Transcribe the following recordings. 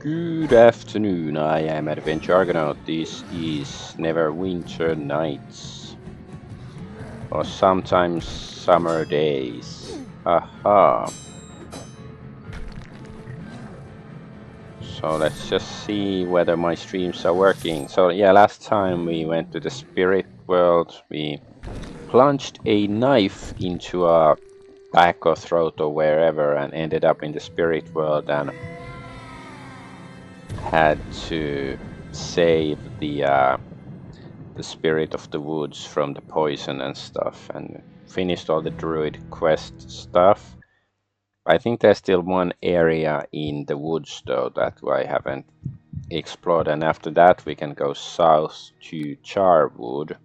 Good afternoon, I am Adventure Argonaut. This is Neverwinter Nights, or sometimes summer days. Aha. So let's just see whether my streams are working. So yeah, last time we went to the spirit world. We plunged a knife into a back or throat or wherever and ended up in the spirit world and had to save the spirit of the woods from the poison and stuff, and finished all the druid quest stuff. I think there's still one area in the woods though that I haven't explored, and after that we can go south to Charwood.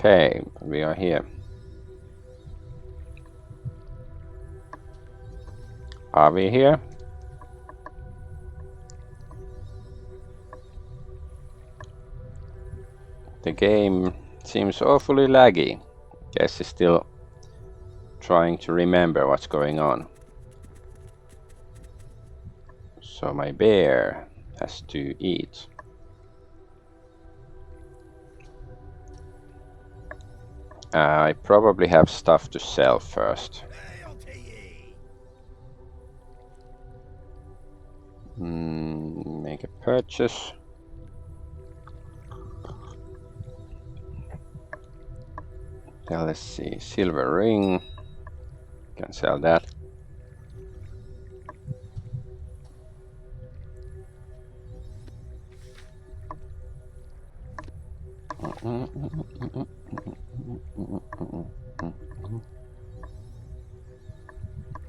Okay, we are here. Are we here? The game seems awfully laggy. Guess it's still trying to remember what's going on. So my bear has to eat. I probably have stuff to sell first. Make a purchase. Now let's see, silver ring. Can sell that.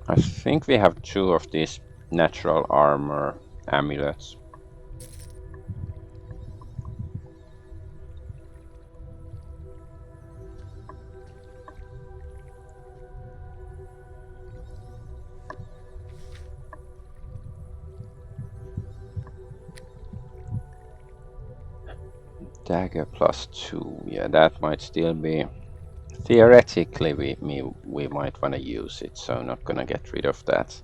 I think we have 2 of these natural armor amulets. Dagger +2, yeah, that might still be. Theoretically, we might want to use it, so I'm not gonna get rid of that.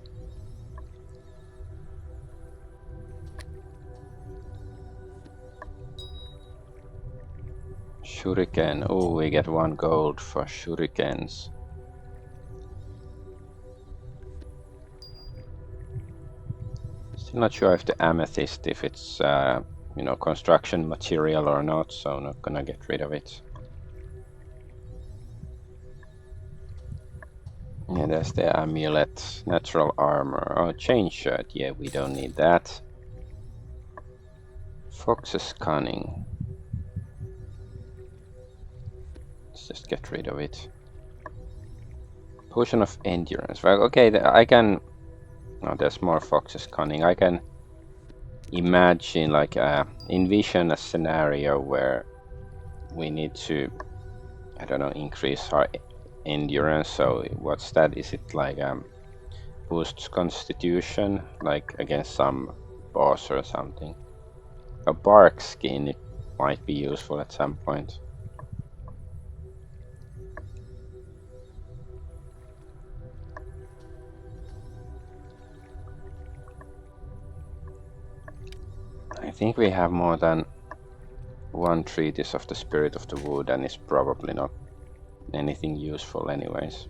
Shuriken, oh, we get 1 gold for shurikens. Still not sure if the amethyst, if it's you know, construction material or not, so I'm not gonna get rid of it. Yeah, there's the amulet, natural armor. Oh, chain shirt, yeah, we don't need that. Fox's cunning. Let's just get rid of it. Potion of endurance. Well, okay, I can. Oh, there's more Fox's cunning. I can imagine, like, envision a scenario where we need to, I don't know, increase our endurance. So what's that? Is it like boosts constitution, like against some boss or something? A bark skin, it might be useful at some point. I think we have more than 1 treatise of the spirit of the wood, and it's probably not anything useful anyways.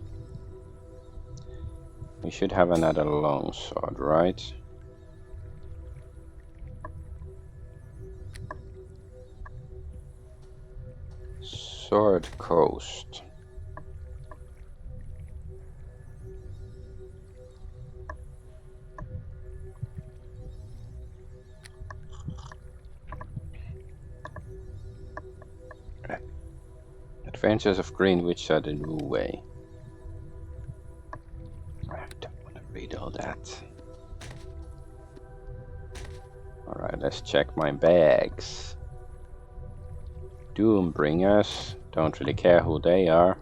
We should have another longsword, right? Sword Coast. Adventures of Greenwich are the new way. I don't want to read all that. Alright, let's check my bags. Doombringers. Don't really care who they are.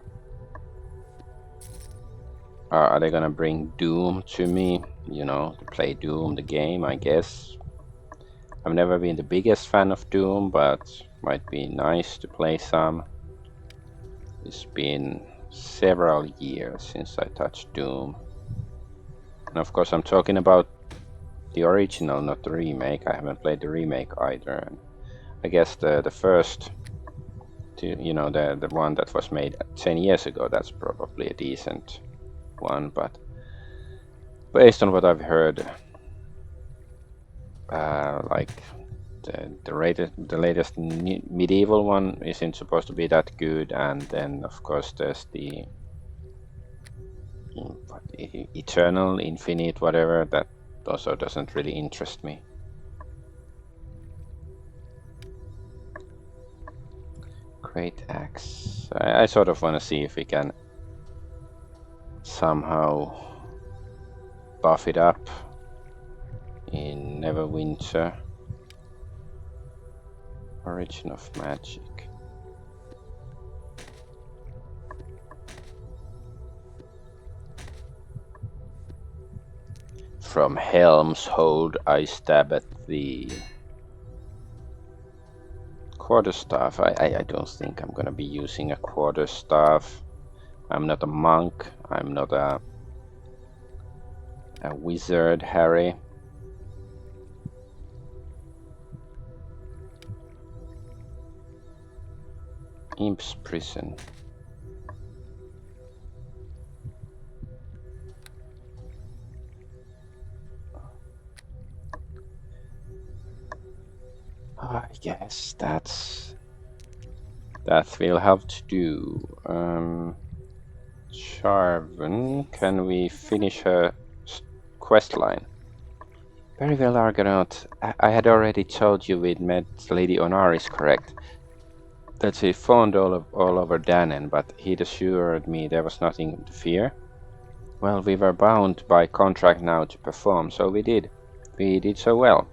Are they gonna bring Doom to me? You know, to play Doom, the game, I guess. I've never been the biggest fan of Doom, but might be nice to play some. It's been several years since I touched Doom. And of course I'm talking about the original, not the remake. I haven't played the remake either. And I guess the first, the one that was made 10 years ago, that's probably a decent one, but based on what I've heard, like the latest medieval one isn't supposed to be that good, and then of course there's the Eternal, Infinite, whatever, that also doesn't really interest me. Great axe. I sort of want to see if we can somehow buff it up in Neverwinter. Origin of Magic. From Helm's Hold I stab at the quarterstaff. I don't think I'm gonna be using a quarterstaff. I'm not a monk. I'm not a wizard, Harry. Imp's Prison. I guess that will have to do. Charven, can we finish her quest line? Very well, Argonaut. I had already told you we'd met Lady Onaris, correct? That she fawned all over Danen, but he'd assured me there was nothing to fear. Well, we were bound by contract now to perform, so we did. We did so well,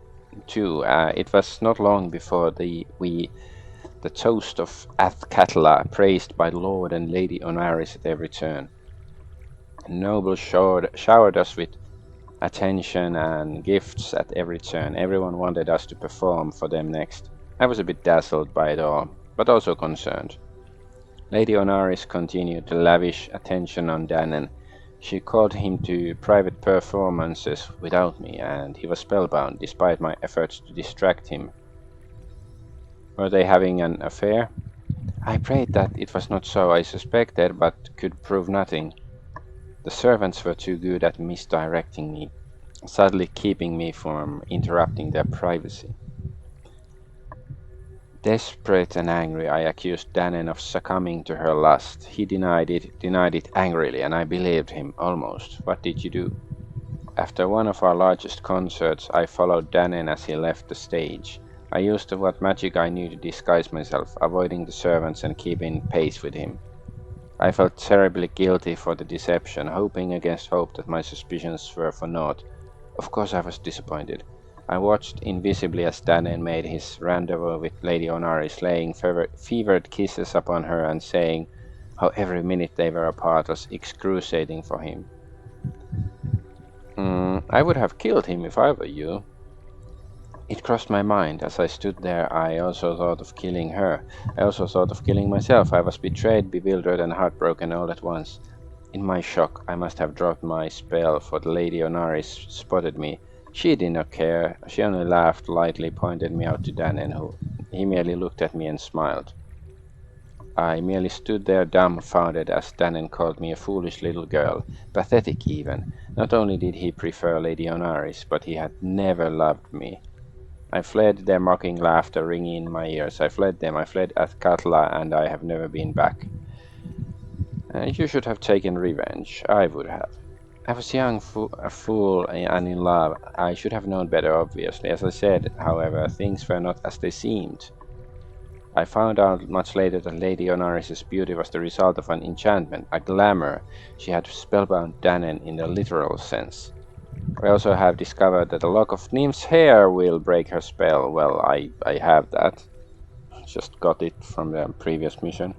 too. It was not long before the toast of Athkatla, praised by Lord and Lady Onaris at every turn. Nobles showered us with attention and gifts at every turn. Everyone wanted us to perform for them next. I was a bit dazzled by it all, but also concerned. Lady Onaris continued to lavish attention on Danen. She called him to private performances without me, and he was spellbound despite my efforts to distract him. Were they having an affair? I prayed that it was not so. I suspected, but could prove nothing. The servants were too good at misdirecting me, sadly keeping me from interrupting their privacy. Desperate and angry, I accused Danen of succumbing to her lust. He denied it angrily, and I believed him, almost. What did you do? After one of our largest concerts, I followed Danen as he left the stage. I used what magic I knew to disguise myself, avoiding the servants and keeping pace with him. I felt terribly guilty for the deception, hoping against hope that my suspicions were for naught. Of course I was disappointed. I watched invisibly as Danen made his rendezvous with Lady Onaris, laying fevered kisses upon her and saying how every minute they were apart was excruciating for him. I would have killed him if I were you. It crossed my mind. As I stood there, I also thought of killing her. I also thought of killing myself. I was betrayed, bewildered, and heartbroken all at once. In my shock, I must have dropped my spell, for the Lady Onaris spotted me. She did not care. She only laughed lightly, pointed me out to Danen, he merely looked at me and smiled. I merely stood there dumbfounded as Danen called me a foolish little girl, pathetic even. Not only did he prefer Lady Onaris, but he had never loved me. I fled, their mocking laughter ringing in my ears. I fled them. I fled Athkatla, and I have never been back. You should have taken revenge. I would have. I was young, a fool, and in love. I should have known better, obviously. As I said, however, things were not as they seemed. I found out much later that Lady Onaris' beauty was the result of an enchantment, a glamour. She had spellbound Danen in the literal sense. I also have discovered that a lock of Nymph's hair will break her spell. Well, I have that. Just got it from the previous mission.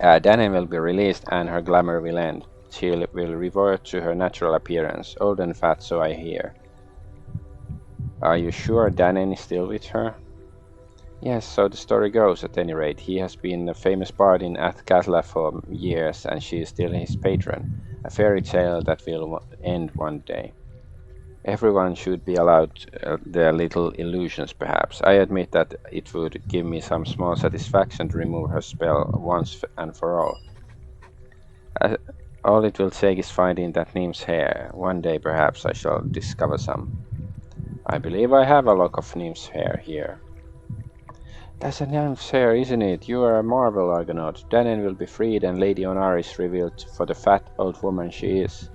Danen will be released and her glamour will end. She will revert to her natural appearance, old and fat, so I hear. Are you sure Danen is still with her? Yes, so the story goes, at any rate. He has been a famous bard in Athkatla for years, and she is still his patron. A fairy tale that will end one day. Everyone should be allowed their little illusions, perhaps. I admit that it would give me some small satisfaction to remove her spell once and for all. Uh, all it will take is finding that Nim's hair. One day, perhaps, I shall discover some. I believe I have a lock of Nim's hair here. That's a Nim's hair, isn't it? You are a marvel, Argonaut. Danen will be freed and Lady Onaris revealed for the fat old woman she is.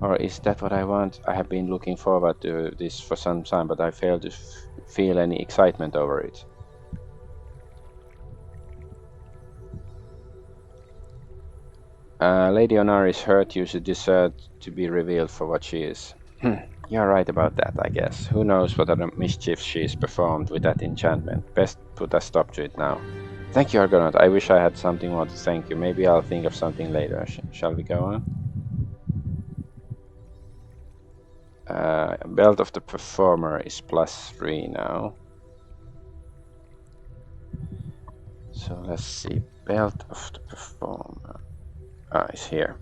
Or is that what I want? I have been looking forward to this for some time, but I fail to feel any excitement over it. Lady Onaris hurt you should deserve to be revealed for what she is. You're right about that, I guess. Who knows what other mischief she's performed with that enchantment. Best put a stop to it now. Thank you, Argonaut. I wish I had something more to thank you. Maybe I'll think of something later. Shall we go on? Belt of the Performer is +3 now. So let's see. Belt of the Performer. It's here.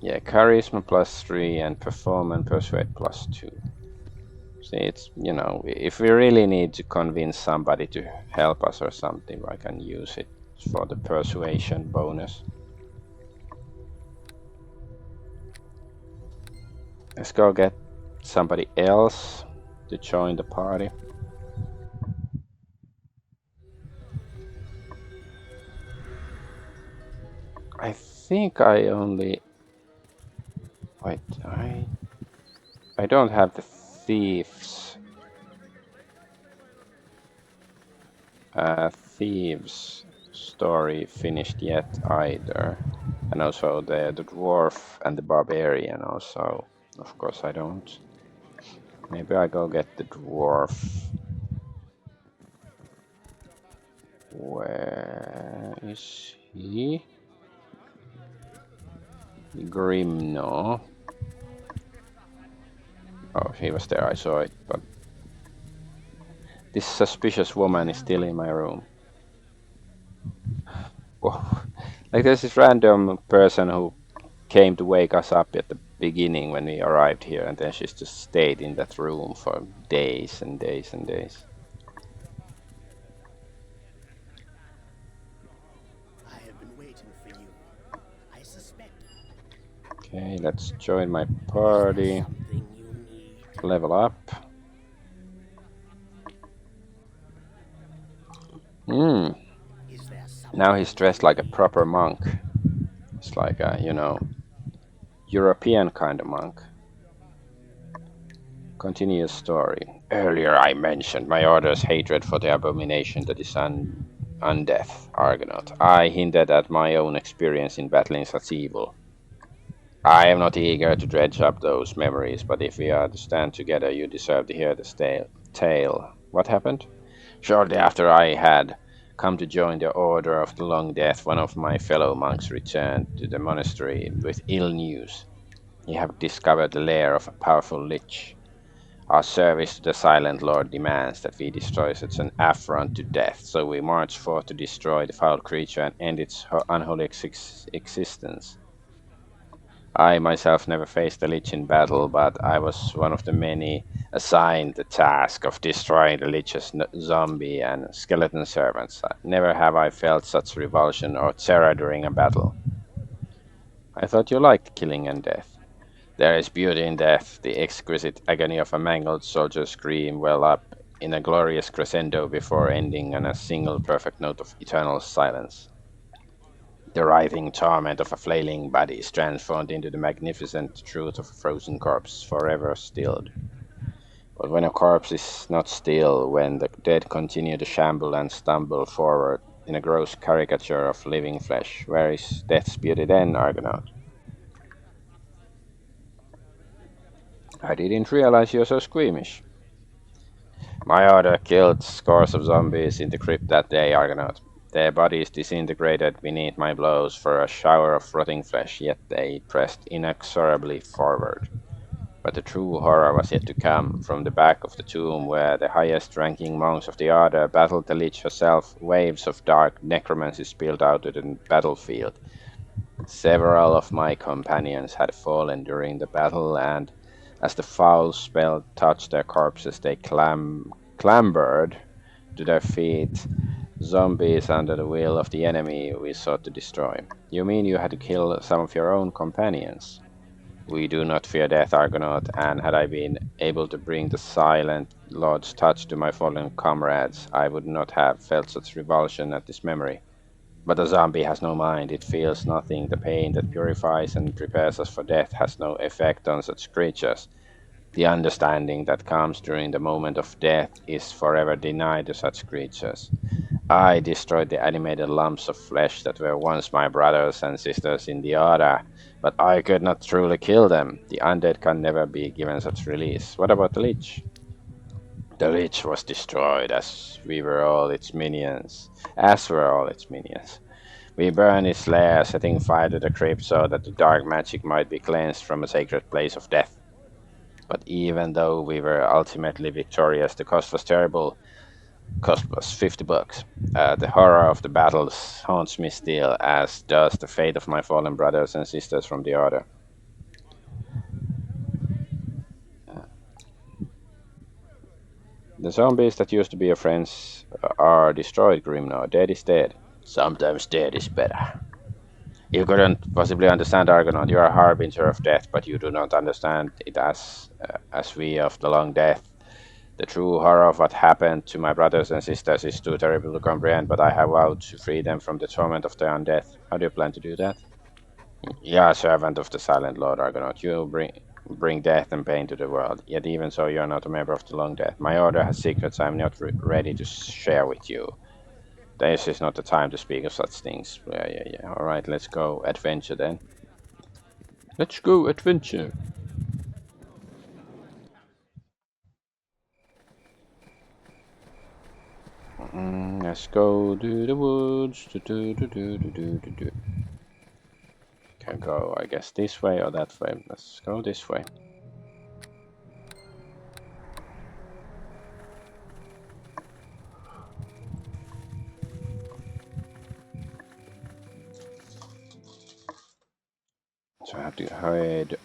Yeah, Charisma +3 and Perform and Persuade +2. See, it's, you know, if we really need to convince somebody to help us or something, I can use it for the persuasion bonus. Let's go get somebody else to join the party. I think I only... Wait, I don't have the thieves. Thieves story finished yet either. And also the dwarf and the barbarian also. Of course I don't. Maybe I go get the dwarf. Where is he? Grimno. Oh, he was there, I saw it, but this suspicious woman is still in my room. Whoa. Like there's this random person who came to wake us up at the beginning when we arrived here, and then she's just stayed in that room for days and days and days. I have been waiting for you. I suspect. Okay, let's join my party. Level up. Now he's dressed like a proper monk. It's like a, you know, European kind of monk. Continuous story. Earlier I mentioned my order's hatred for the abomination that is undeath, Argonaut. I hinted at my own experience in battling such evil. I am not eager to dredge up those memories, but if we are to stand together, you deserve to hear the tale. What happened? Shortly after I had come to join the Order of the Long Death, one of my fellow monks returned to the monastery with ill news. He had discovered the lair of a powerful lich. Our service to the Silent Lord demands that we destroy such an affront to death, so we march forth to destroy the foul creature and end its unholy existence. I myself never faced a lich in battle, but I was one of the many assigned the task of destroying the lich's zombie and skeleton servants. Never have I felt such revulsion or terror during a battle. I thought you liked killing and death. There is beauty in death, the exquisite agony of a mangled soldier's scream well up in a glorious crescendo before ending on a single perfect note of eternal silence. The writhing torment of a flailing body is transformed into the magnificent truth of a frozen corpse, forever stilled. But when a corpse is not still, when the dead continue to shamble and stumble forward in a gross caricature of living flesh, where is death's beauty then, Argonaut? I didn't realize you're so squeamish. My order killed scores of zombies in the crypt that day, Argonaut. Their bodies disintegrated beneath my blows for a shower of rotting flesh, yet they pressed inexorably forward. But the true horror was yet to come. From the back of the tomb, where the highest-ranking monks of the Order battled the Lich herself, waves of dark necromancy spilled out to the battlefield. Several of my companions had fallen during the battle, and as the foul spell touched their corpses, they clambered to their feet, zombies under the will of the enemy we sought to destroy. You mean you had to kill some of your own companions? We do not fear death, Argonaut, and had I been able to bring the silent Lord's touch to my fallen comrades, I would not have felt such revulsion at this memory. But a zombie has no mind, it feels nothing. The pain that purifies and prepares us for death has no effect on such creatures. The understanding that comes during the moment of death is forever denied to such creatures. I destroyed the animated lumps of flesh that were once my brothers and sisters in the Order, but I could not truly kill them. The undead can never be given such release. What about the Lich? The Lich was destroyed, as were all its minions. We burned its lair, setting fire to the crypt so that the dark magic might be cleansed from a sacred place of death. But even though we were ultimately victorious, the cost was terrible. Cost was $50. The horror of the battles haunts me still, as does the fate of my fallen brothers and sisters from the Order. The zombies that used to be your friends are destroyed, Grim now. Dead is dead. Sometimes dead is better. You couldn't possibly understand Argonaut. You are a harbinger of death, but you do not understand it as we of the long death. The true horror of what happened to my brothers and sisters is too terrible to comprehend, but I have vowed to free them from the torment of their undeath. How do you plan to do that? You are a servant of the Silent Lord, Argonaut. You bring death and pain to the world. Yet even so, you are not a member of the Long Death. My order has secrets I am not ready to share with you. This is not the time to speak of such things. Yeah. All right, let's go adventure then. Let's go adventure. Let's go to the woods. Can go, I guess, this way or that way. Let's go this way. So I have to head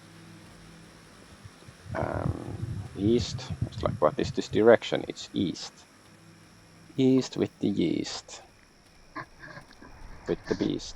east. It's like, what is this direction? It's east. East with the yeast. With the beast.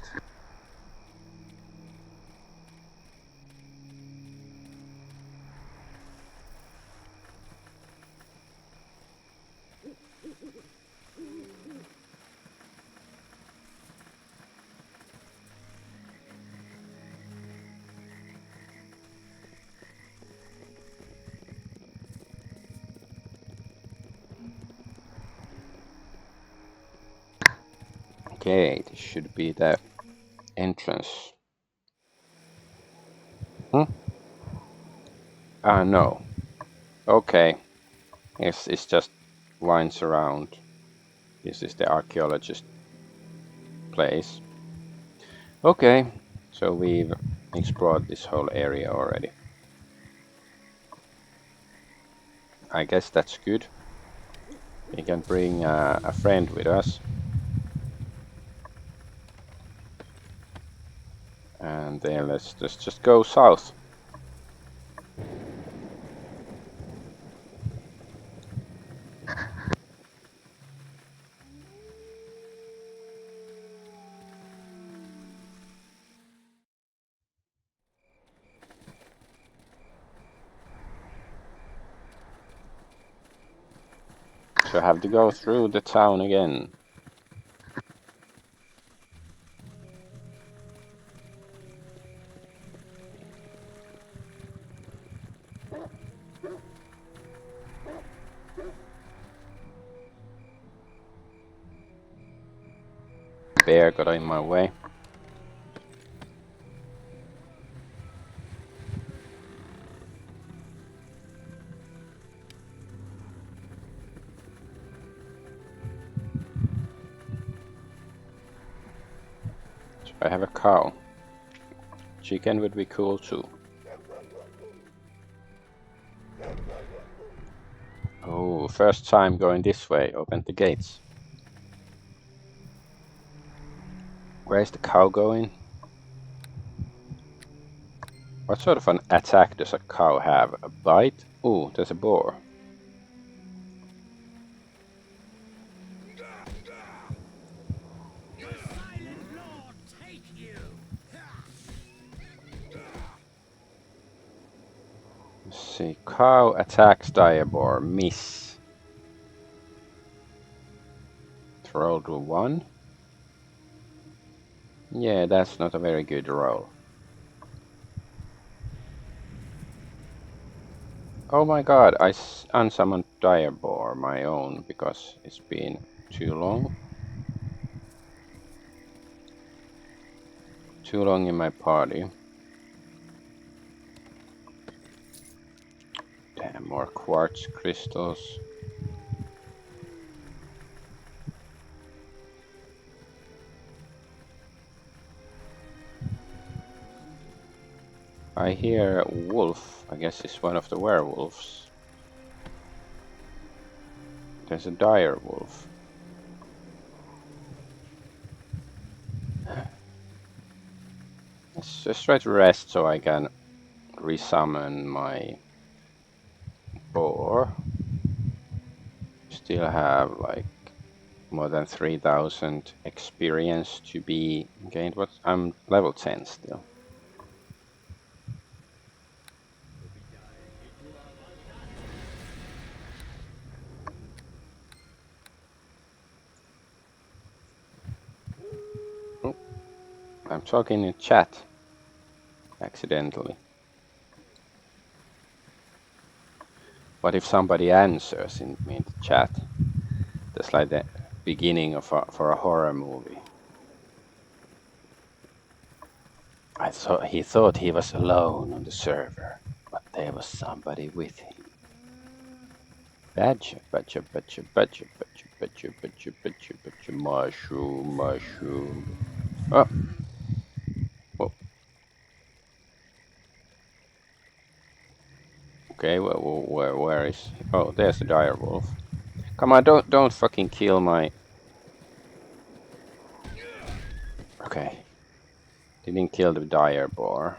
Okay, this should be the entrance. No. Okay. It's just winds around. This is the archaeologist place. Okay, so we've explored this whole area already. I guess that's good. We can bring a friend with us. And then let's just go south. So I have to go through the town again. Bear got in my way. So I have a cow. Chicken would be cool too. Ooh, first time going this way. Open the gates. Where's the cow going? What sort of an attack does a cow have? A bite? Ooh, there's a boar. Let's see. Cow attacks dire boar. Miss. Roll to 1. Yeah, that's not a very good roll. Oh my god, I unsummoned dire boar, my own, because it's been too long. Too long in my party. Damn, more quartz crystals. I hear a wolf. I guess it's one of the werewolves. There's a dire wolf. Let's just try to rest so I can resummon my boar. Still have like more than 3,000 experience to be gained. What? I'm level 10 still. Oh, I'm talking in chat accidentally. What if somebody answers in the chat? That's like the beginning of for a horror movie. He thought he was alone on the server, but there was somebody with him. Badger, mushroom. Oh. Whoa. Okay, where is? Oh, there's the dire wolf. Come on, don't fucking kill my. Okay. Didn't kill the dire boar.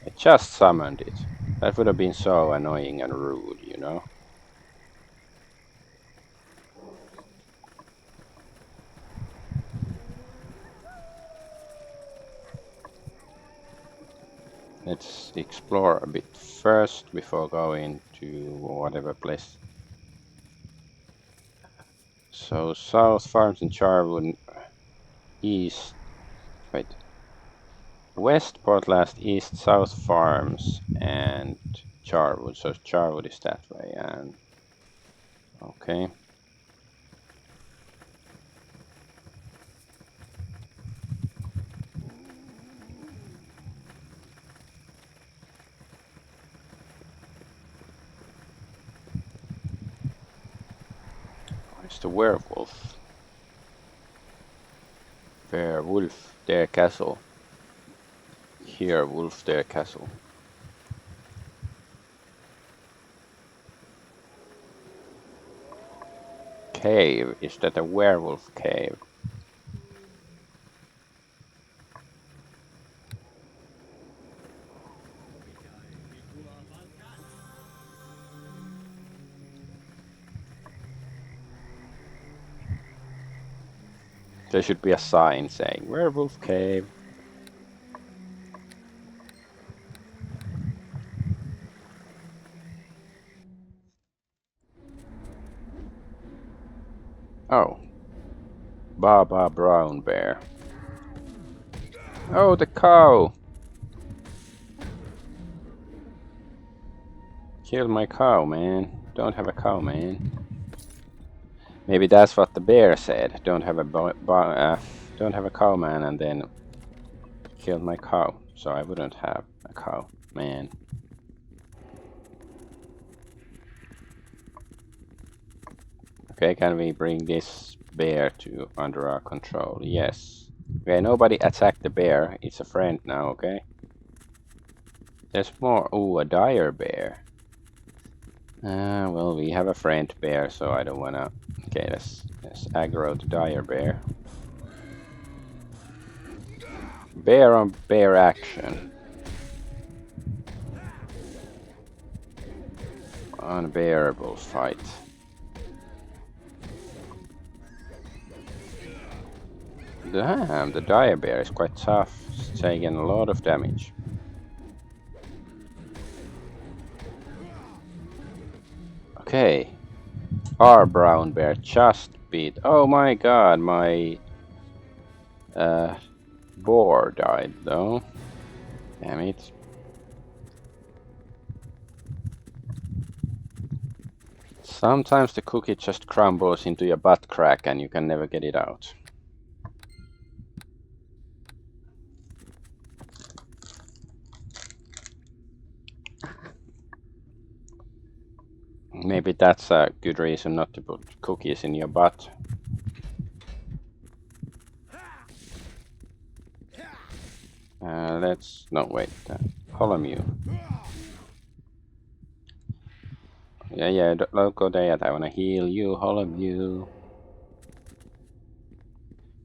I just summoned it. That would have been so annoying and rude, you know? Let's explore a bit first before going to whatever place. So South Farms and Charwood, East. Wait. West Portlast, East South Farms, and Charwood. So Charwood is that way, and okay. Where's the werewolf? Werewolf, their castle. Here, wolf, their castle. Cave, is that a werewolf cave? There should be a sign saying werewolf cave. Oh. Baba Brown Bear. Oh, the cow! Kill my cow, man. Don't have a cow, man. Maybe that's what the bear said. Don't have a cow, man, and then killed my cow. So I wouldn't have a cow, man. Okay, can we bring this bear to under our control? Yes. Okay, nobody attacked the bear. It's a friend now, okay? There's more. Ooh, a dire bear. Well, we have a friend bear, so I don't wanna. Okay, let's aggro the dire bear. Bear on bear action. Unbearable fight. Damn, the dire bear is quite tough. It's taking a lot of damage. Okay. Our brown bear just beat. Oh my god, my boar died though. Damn it. Sometimes the cookie just crumbles into your butt crack and you can never get it out. Maybe that's a good reason not to put cookies in your butt. Let's... no, wait. Holomew. Yeah, don't go there yet. I wanna heal you, Holomew.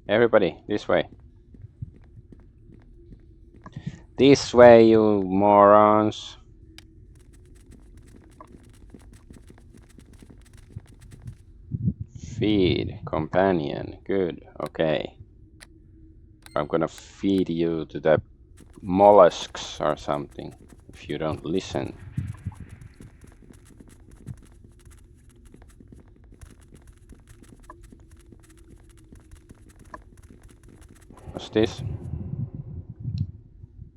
Everybody, this way. This way, you morons. Feed, companion. Good, okay. I'm gonna feed you to the mollusks or something if you don't listen. What's this?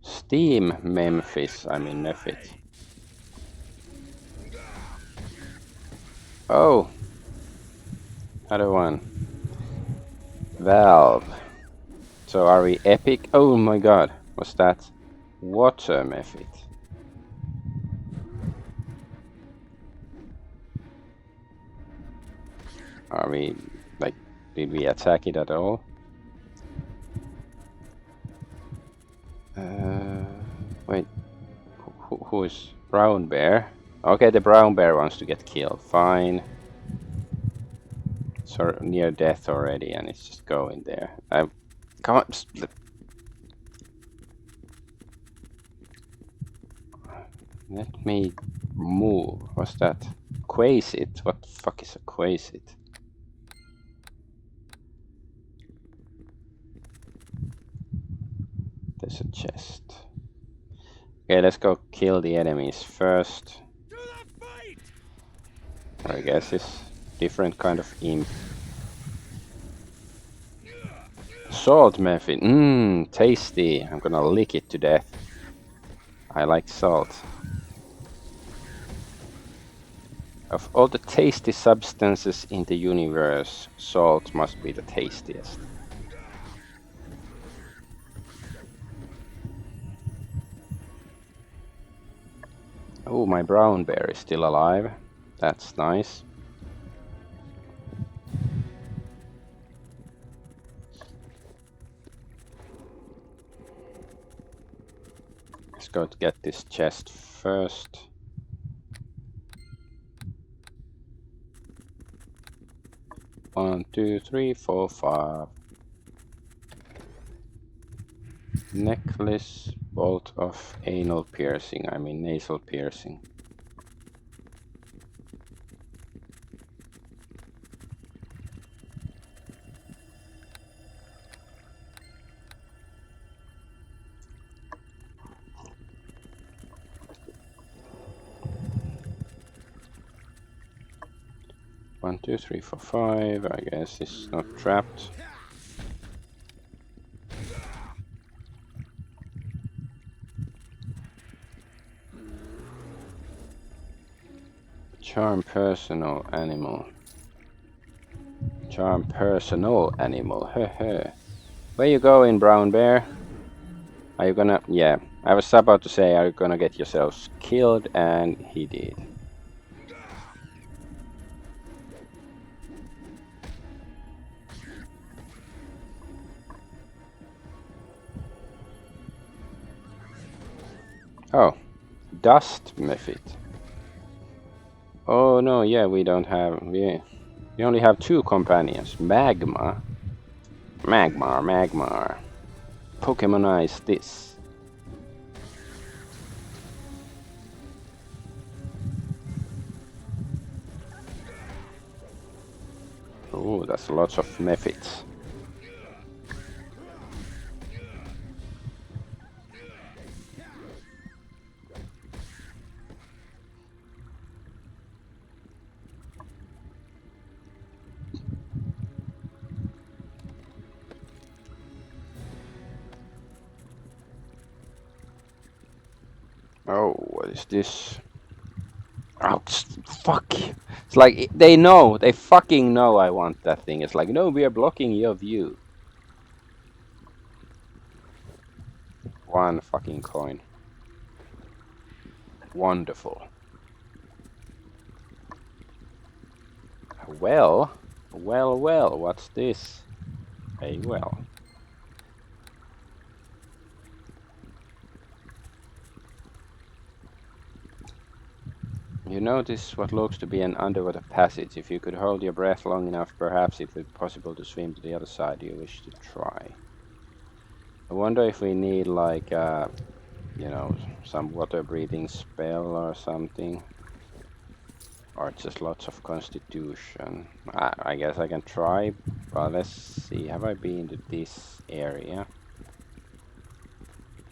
Steam Memphis, I mean Nephit. Oh! Other one. Valve. So are we epic? Oh my god, what's that? Water Mephit. Are we, like, did we attack it at all? Wait, who is Brown Bear? Okay, the Brown Bear wants to get killed, fine. It's near death already and it's just going there. Come on, let me move. What's that? Quasit? What the fuck is a Quasit? There's a chest. Okay, let's go kill the enemies first. I guess it's different kind of imp. Salt method. Mmm, tasty. I'm gonna lick it to death. I like salt. Of all the tasty substances in the universe, salt must be the tastiest. Oh, my brown bear is still alive. That's nice. Let's go to get this chest first. One, two, three, four, five. Necklace, bolt of anal piercing, I mean nasal piercing. One, two, three, four, five. I guess it's not trapped. Charm personal animal. Charm personal animal. Heh. Where you going, brown bear? Are you gonna... yeah, I was about to say, are you gonna get yourselves killed? And he did. Oh, dust method. Oh no, yeah, we don't have... We only have 2 companions. Magma. Magmar. Pokemonize this. Oh, that's lots of methods. Oh, what is this? Oh, fuck. It's like, they know. They fucking know I want that thing. It's like, no, we are blocking your view. 1 fucking coin. Wonderful. Well, what's this? A well. You notice what looks to be an underwater passage. If you could hold your breath long enough, perhaps it would be possible to swim to the other side. You wish to try. I wonder if we need like, you know, some water breathing spell or something. Or just lots of constitution. I guess I can try, but let's see. Have I been to this area?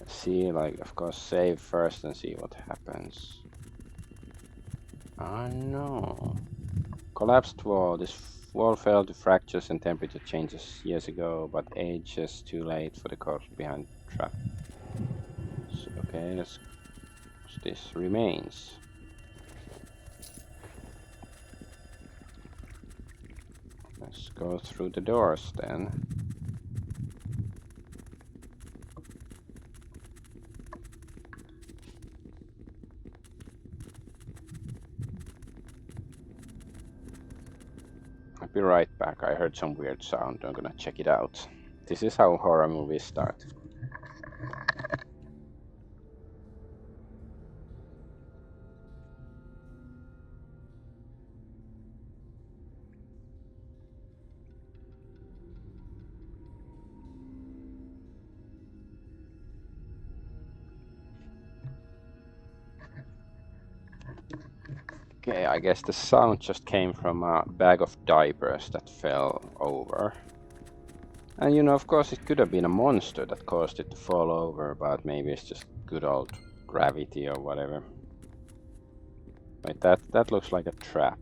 Let's see, like, of course, save first and see what happens. Oh no. Collapsed wall. This wall fell to fractures and temperature changes years ago, but age is too late for the corpse behind the trap. So, okay, let's... What's this? Remains. Let's go through the doors then. I'll be right back. I heard some weird sound. I'm gonna check it out. This is how horror movies start. Okay, I guess the sound just came from a bag of diapers that fell over. And you know, of course, it could have been a monster that caused it to fall over, but maybe it's just good old gravity or whatever. Wait, that looks like a trap.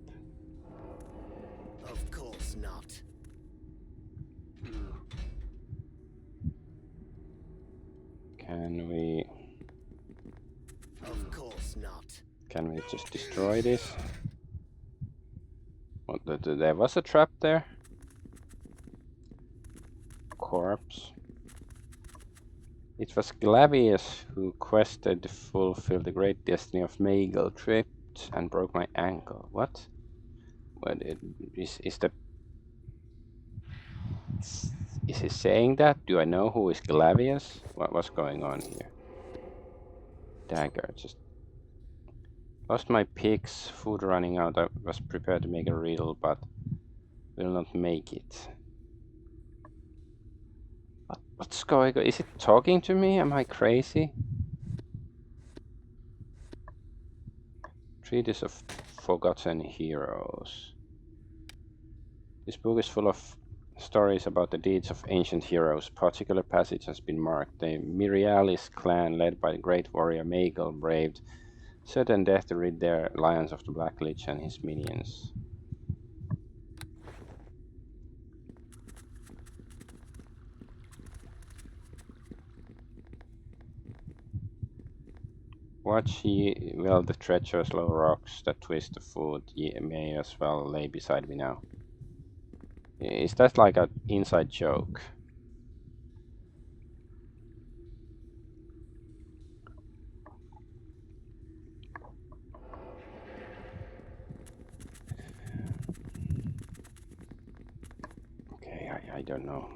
Of course not. Can we... Of course not. Can we just destroy this? What, there was a trap there? Corpse. It was Glavius who quested to fulfill the great destiny of Magel, tripped and broke my ankle. What? What is that? Is he saying that? Do I know who is Glavius? What's going on here? Dagger, just lost my picks, food running out. I was prepared to make a riddle, but will not make it. What's going on? Is it talking to me? Am I crazy? Treatise of Forgotten Heroes. This book is full of stories about the deeds of ancient heroes. Particular passage has been marked. The Myrialis clan, led by the great warrior Magel, braved certain death to rid their lions of the Black Lich and his minions. Watch ye well the treacherous low rocks that twist the foot. Ye may as well lay beside me now. Is that like an inside joke? Okay, I don't know.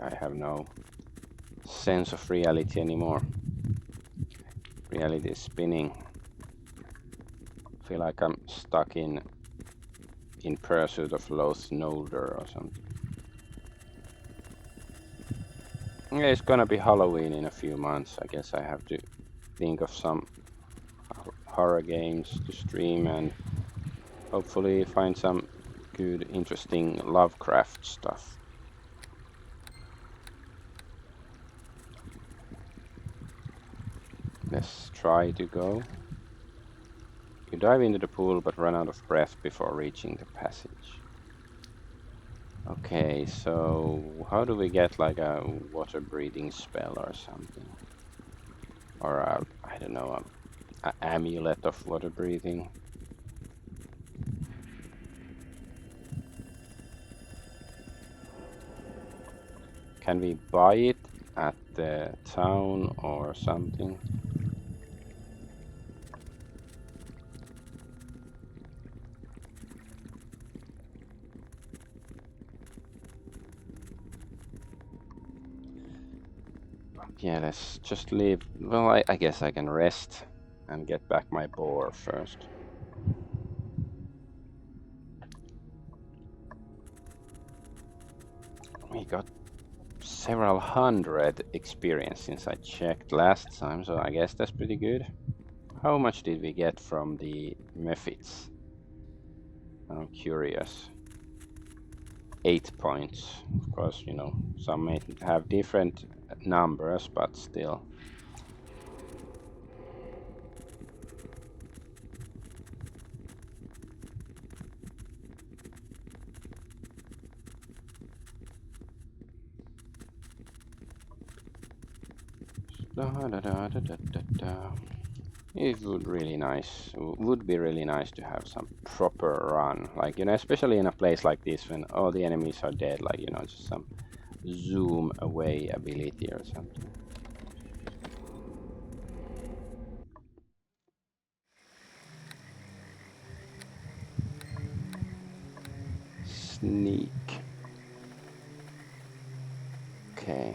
I have no sense of reality anymore. Reality is spinning. feel like I'm stuck in Pursuit of Lost Nolder or something. Yeah, it's gonna be Halloween in a few months. I guess I have to think of some horror games to stream and hopefully find some good, interesting Lovecraft stuff. Let's try to go. You dive into the pool but run out of breath before reaching the passage. Okay, so how do we get like a water breathing spell or something? Or I don't know, an amulet of water breathing? Can we buy it at the town or something? Yeah, let's just leave. Well, I guess I can rest and get back my boar first. We got several hundred experience since I checked last time, so I guess that's pretty good. How much did we get from the mephits? I'm curious. 8 points. Of course, you know, some may have different numbers, but still. It would be really nice to have some proper run, like, you know, especially in a place like this when all the enemies are dead, like, you know, just some zoom away ability or something. Sneak. Okay.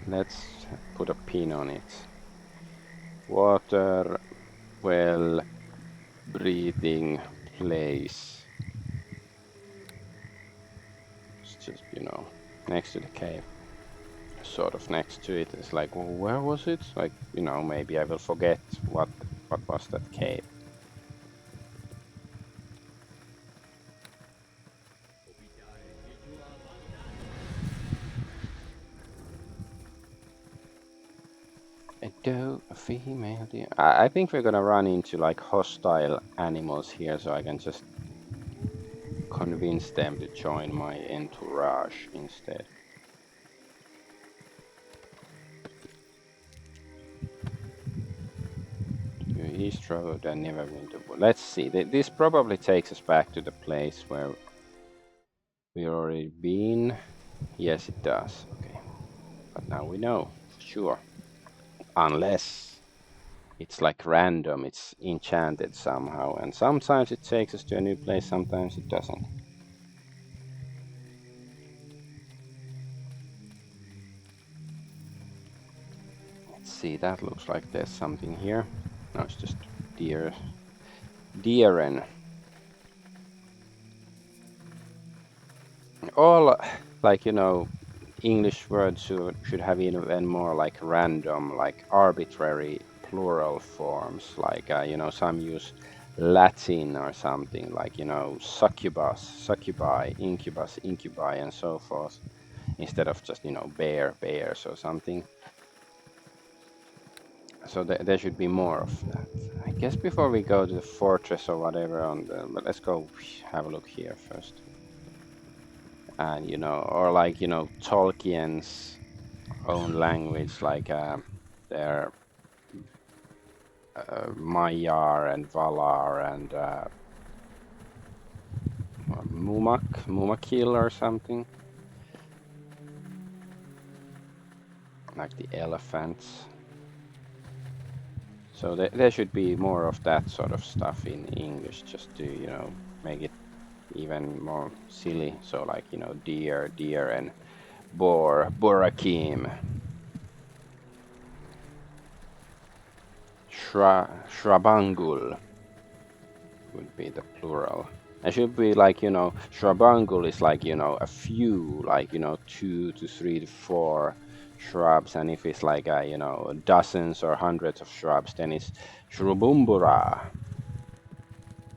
Let's put a pin on it. Water well breathing place. It's just, you know, next to the cave. Sort of next to it. It's like, well, where was it? Like, you know, maybe I will forget what was that cave. A doe, a female deer. I think we're gonna run into like hostile animals here, so I can just convince them to join my entourage instead. East Road and Neverwinter. Let's see. This probably takes us back to the place where we already been. Yes, it does. Okay, but now we know for sure. Unless it's like random, it's enchanted somehow, and sometimes it takes us to a new place, sometimes it doesn't. Let's see, that looks like there's something here. No, it's just deeren. All, like, you know, English words should have even more like random, like arbitrary plural forms, like, you know, some use Latin or something, like, you know, succubus, succubi, incubus, incubi, and so forth, instead of just, you know, bears or something. So there should be more of that. I guess before we go to the fortress or whatever but let's go have a look here first. And, you know, or like, you know, Tolkien's own language, like their Maiar and Valar and Mumakil or something. Like the elephants. So there should be more of that sort of stuff in English, just to, you know, make it even more silly. So like, you know, deer and boar, borakim. Shrabangul would be the plural. It should be like, you know, Shrabangul is like, you know, a few, like, you know, 2 to 3 to 4 shrubs, and if it's like, you know, dozens or hundreds of shrubs, then it's Shrubumbura.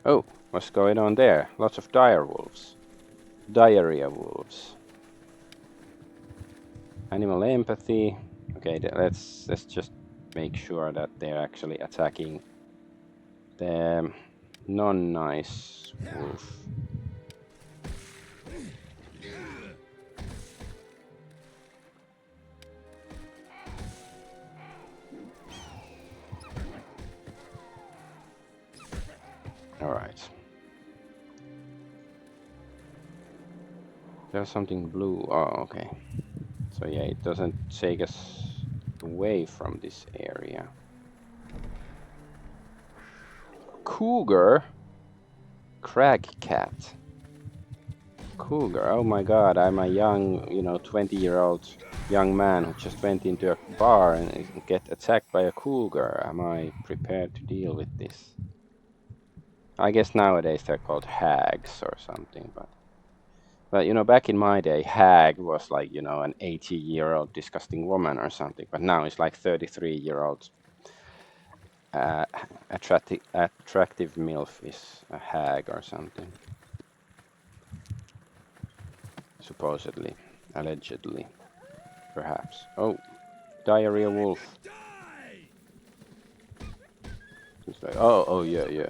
Oh, what's going on there? Lots of diarrhea wolves. Animal empathy. Okay, let's just make sure that they're actually attacking the non-nice wolf. All right. There's something blue. Oh, okay. So yeah, it doesn't take us away from this area. Cougar? Crag cat. Cougar. Oh my god, I'm a young, you know, 20-year-old young man who just went into a bar and get attacked by a cougar. Am I prepared to deal with this? I guess nowadays they're called hags or something, but you know, back in my day, hag was like, you know, an 80-year-old disgusting woman or something. But now it's like 33-year-old attractive MILF is a hag or something. Supposedly, allegedly, perhaps. Oh, diarrhea wolf. It's like, oh yeah.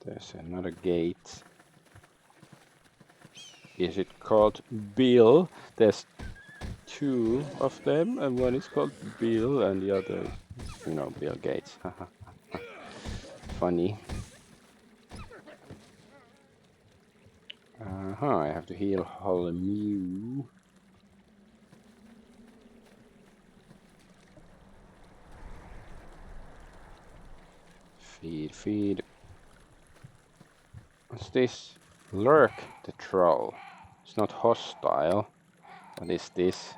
There's another gate. Is it called Bill? There's 2 of them, and one is called Bill, and the other is, you know, Bill Gates. Funny. I have to heal Holmew. Feed. What's this? Lurk the troll. It's not hostile. What is this?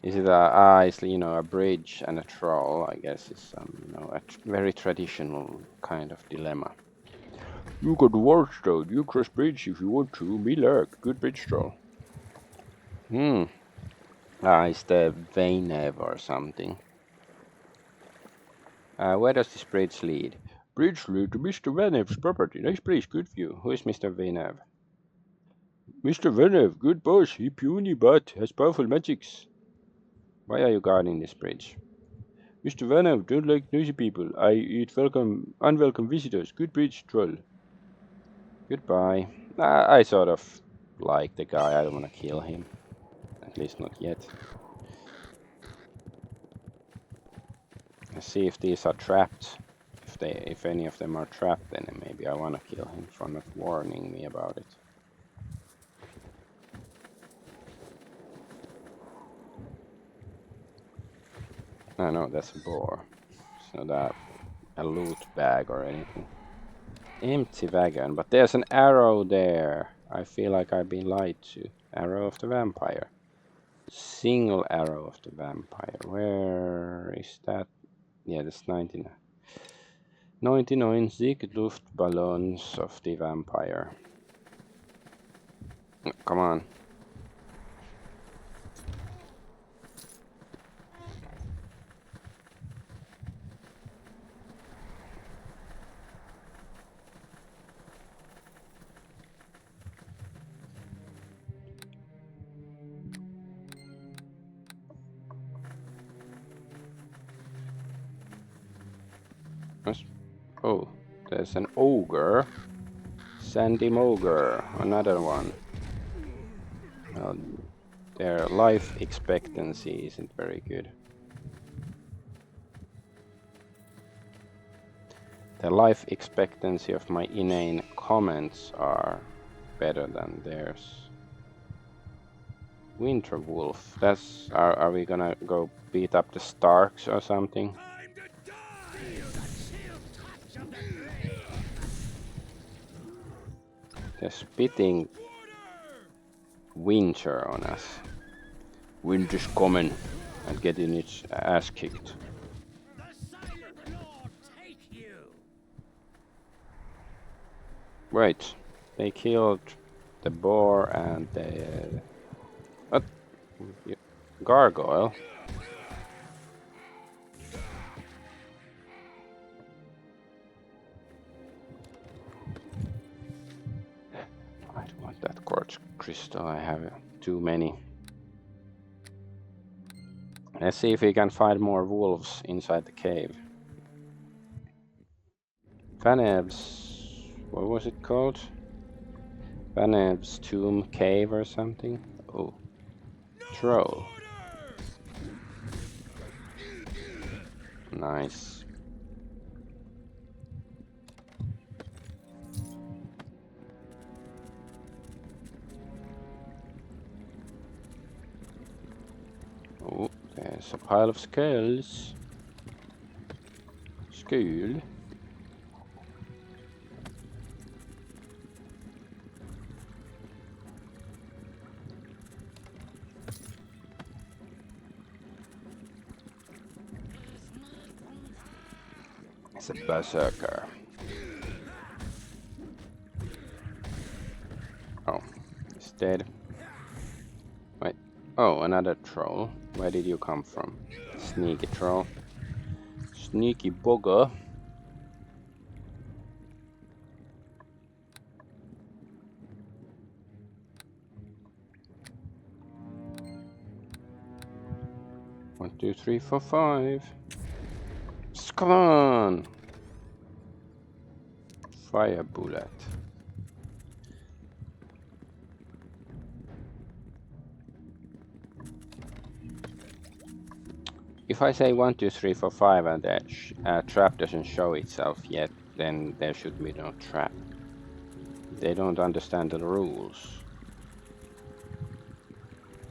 Is it it's, you know, a bridge and a troll? I guess it's some, you know, a very traditional kind of dilemma. You got Warstone. You cross bridge if you want to. Me Lurk. Good bridge troll. It's the Vainev or something. Where does this bridge lead? Bridge lead to Mr. Vainev's property. Nice place, good view. Who is Mr. Vainev? Mr. Vainev, good boss. He puny but has powerful magics. Why are you guarding this bridge? Mr. Vainev, don't like noisy people. I eat unwelcome visitors. Good bridge, troll. Goodbye. I sort of like the guy. I don't want to kill him. At least not yet. Let's see if these are trapped. If any of them are trapped, then maybe I want to kill him for not warning me about it. No, that's a boar. It's not a loot bag or anything. Empty wagon, but there's an arrow there. I feel like I've been lied to. Arrow of the vampire. Single arrow of the vampire. Where is that? Yeah, that's 99. 99 Luftballons of the vampire. Come on. Oh, there's an ogre. Sandy Mogre, another one. Well, their life expectancy isn't very good. The life expectancy of my inane comments are better than theirs. Winter Wolf. That's are we gonna go beat up the Starks or something? They're spitting winter on us. Winter's coming and getting its ass kicked. The Silent Lord take you! Wait, they killed the boar and the what? Gargoyle. I don't want that quartz crystal. I have too many. Let's see if we can find more wolves inside the cave. Vanev's, what was it called? Vanev's Tomb Cave or something? Oh, troll. Nice. Oh, there's a pile of skulls. Skull. It's a berserker. Oh, he's dead. Wait. Oh, another troll. Where did you come from? Sneaky troll. Sneaky bugger. One, two, three, four, five. Come on! Fire bullet. If I say 1, 2, 3, 4, 5 and the trap doesn't show itself yet, then there should be no trap. They don't understand the rules.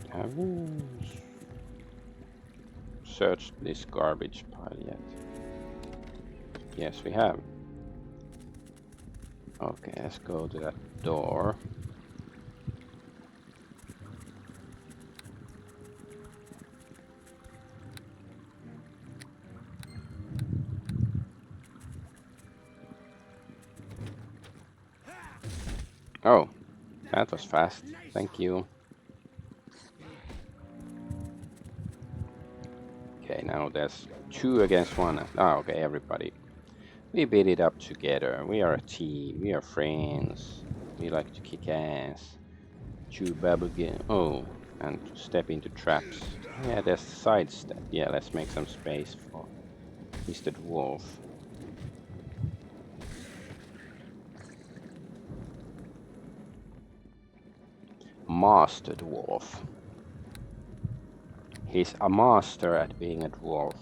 Have we searched this garbage pile yet? Yes, we have. Okay, let's go to that door. Oh, that was fast. Thank you. Okay, now there's 2 against 1. Oh, okay, everybody. We beat it up together. We are a team. We are friends. We like to kick ass. Chew bubblegum. Oh, and step into traps. Yeah, there's sidestep. Yeah, let's make some space for Mr. Dwarf. Master Dwarf. He's a master at being a dwarf.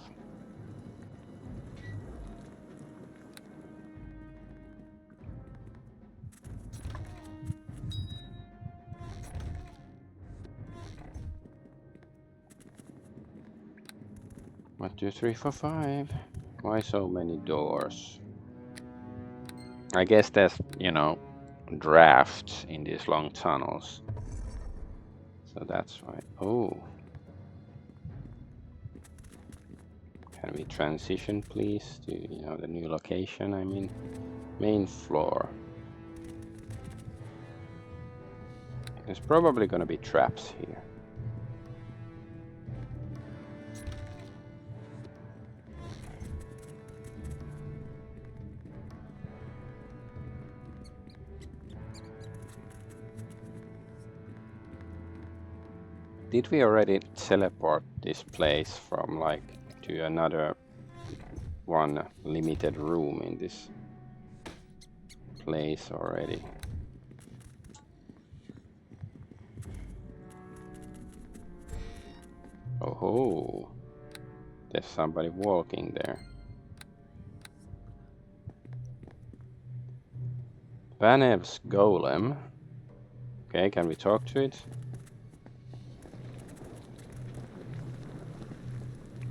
One, two, three, four, five. Why so many doors? I guess there's, you know, drafts in these long tunnels. So that's why. Oh. Can we transition, please, to, you know, the new location? I mean, main floor. There's probably gonna be traps here. Did we already teleport this place from like to another one limited room in this place already? Oh ho! There's somebody walking there. Vanev's golem. Okay, can we talk to it?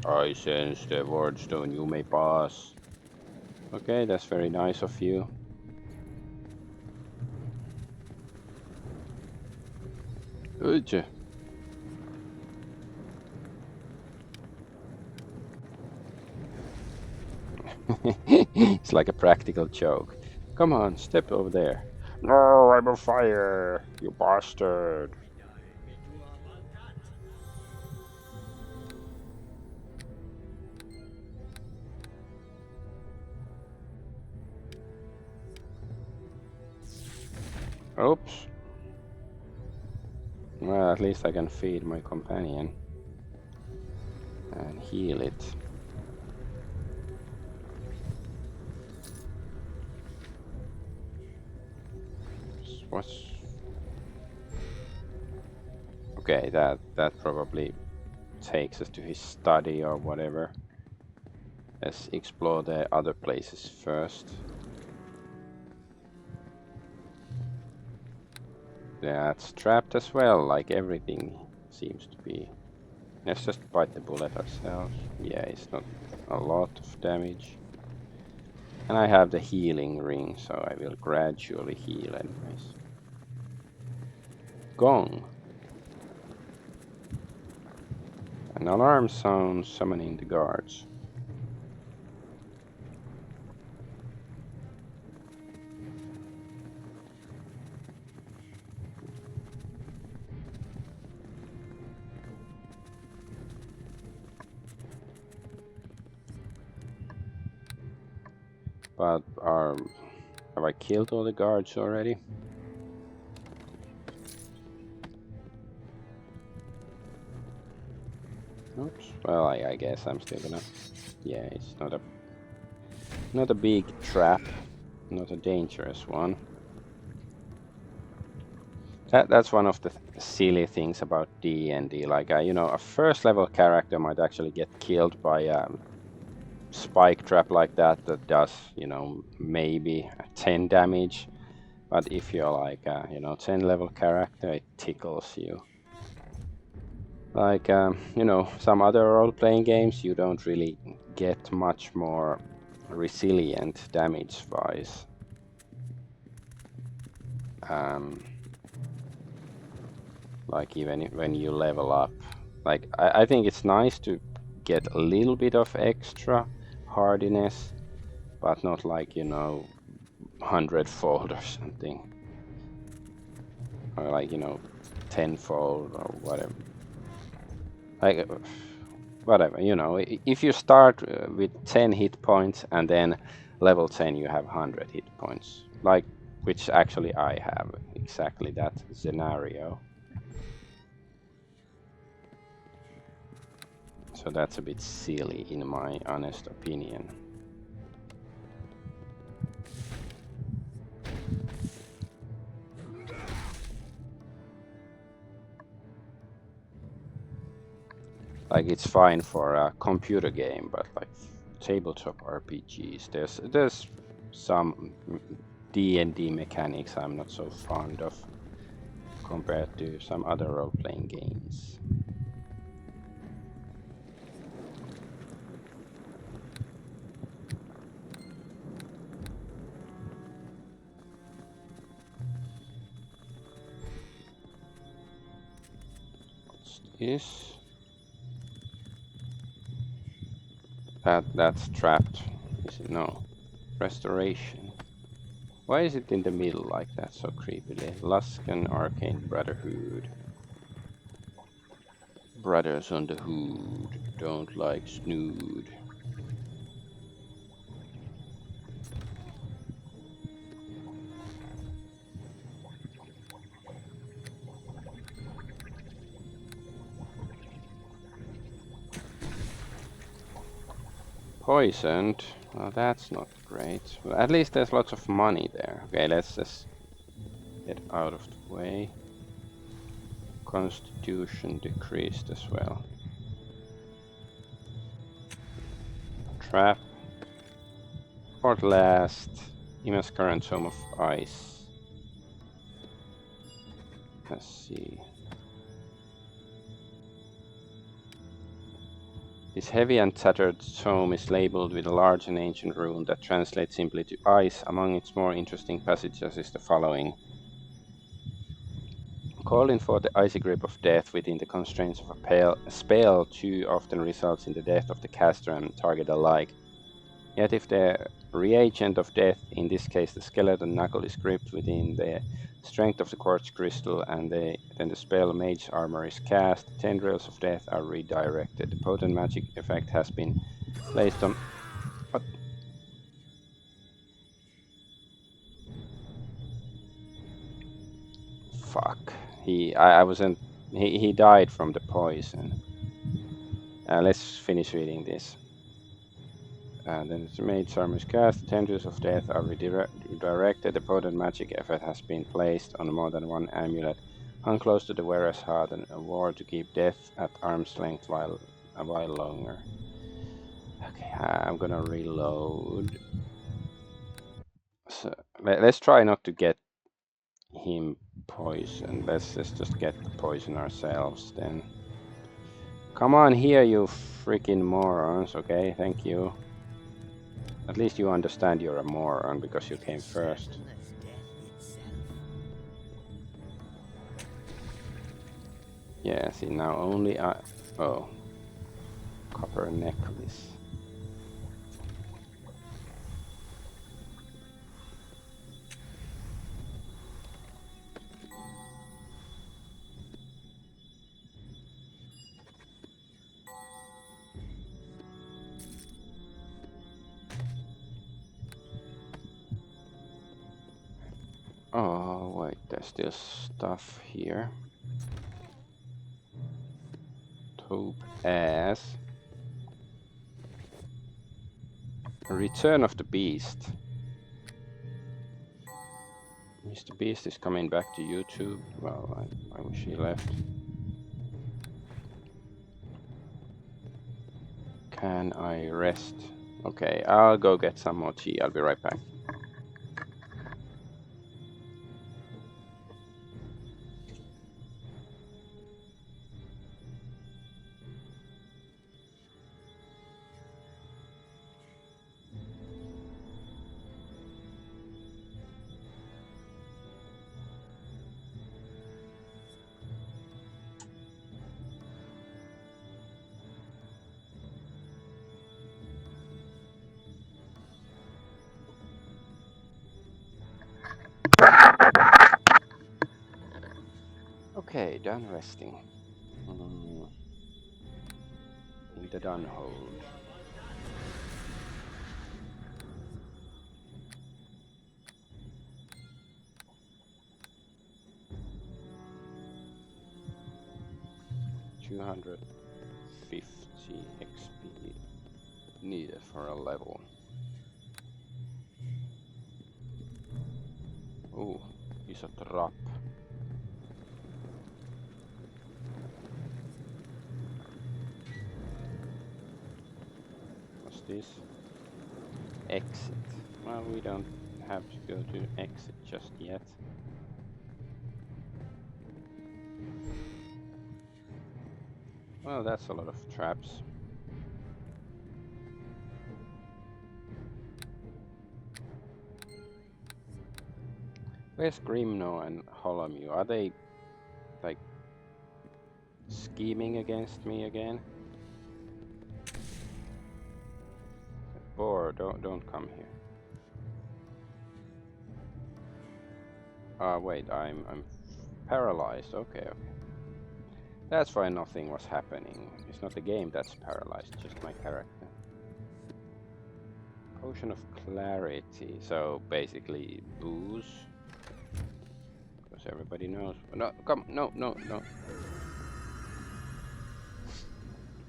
I sense the wardstone, you may pass. Okay, that's very nice of you. Ugh. It's like a practical joke. Come on, step over there. No, I'm on fire, you bastard. Oops. Well, at least I can feed my companion and heal it. What's... Okay, that probably takes us to his study or whatever. Let's explore the other places first. That's trapped as well, like everything seems to be. Let's just bite the bullet ourselves. Yeah, it's not a lot of damage. And I have the healing ring, so I will gradually heal anyways. Gong. An alarm sound summoning the guards. But have I killed all the guards already? Oops. Well, I guess I'm still gonna. Yeah, it's not a big trap, not a dangerous one. That's one of the silly things about D&D. Like, you know, a first level character might actually get killed by a spike trap like that does, you know, maybe 10 damage. But if you're like, you know, 10 level character, it tickles you. Like, you know, some other role-playing games, you don't really get much more resilient damage-wise. Like even when you level up, like I think it's nice to get a little bit of extra hardiness, but not like, you know, 100-fold or something, or like, you know, 10-fold or whatever. Like whatever, you know, if you start with 10 hit points and then level 10 you have 100 hit points, like, which actually I have exactly that scenario. So that's a bit silly in my honest opinion. Like, it's fine for a computer game, but like tabletop RPGs, there's some D&D mechanics I'm not so fond of compared to some other role-playing games. What's this? That's trapped. Is it? No. Restoration. Why is it in the middle like that so creepily? Luskan Arcane Brotherhood. Brothers on the hood don't like snood. Poisoned. Well, that's not great. Well, at least there's lots of money there. Okay, let's just get out of the way. Constitution decreased as well. Trap. Port last. Immense current Home of Ice. Let's see. This heavy and tattered tome is labeled with a large and ancient rune that translates simply to ice. Among its more interesting passages is the following. Calling for the icy grip of death within the constraints of a spell too often results in the death of the caster and target alike. Yet if the reagent of death, in this case the skeleton knuckle, is gripped within the strength of the quartz crystal and then the spell Mage Armor is cast, tendrils of death are redirected. The potent magic effect has been placed on... What? Fuck. He died from the poison. Let's finish reading this. And then the Mage Armor is cast, tendrils of death are redirected. The potent magic effect has been placed on more than one amulet hung close to the wearer's heart and a ward to keep death at arm's length a while longer. Okay, I'm gonna reload. So let's try not to get him poisoned. Let's just get the poison ourselves then. Come on here, you freaking morons. Okay, thank you. At least you understand you're a moron because you came first. Yeah, see now only I... Oh. Copper necklace. Oh, wait, there's still stuff here. Topaz. Return of the Beast. Mr. Beast is coming back to YouTube. Well, I wish he left. Can I rest? Okay, I'll go get some more tea. I'll be right back. Okay, done resting. In the done hold. $250 XP needed for a level. Oh, iso trap. What's this? Exit. Well, we don't have to go to exit just yet. Well, that's a lot of traps. Where's Grimno and Holomew? Are they, like, scheming against me again? Boar, don't come here. Wait, I'm paralyzed. Okay. That's why nothing was happening. It's not the game that's paralyzed, just my character. Potion of Clarity. So basically booze. Because everybody knows. No, come, no.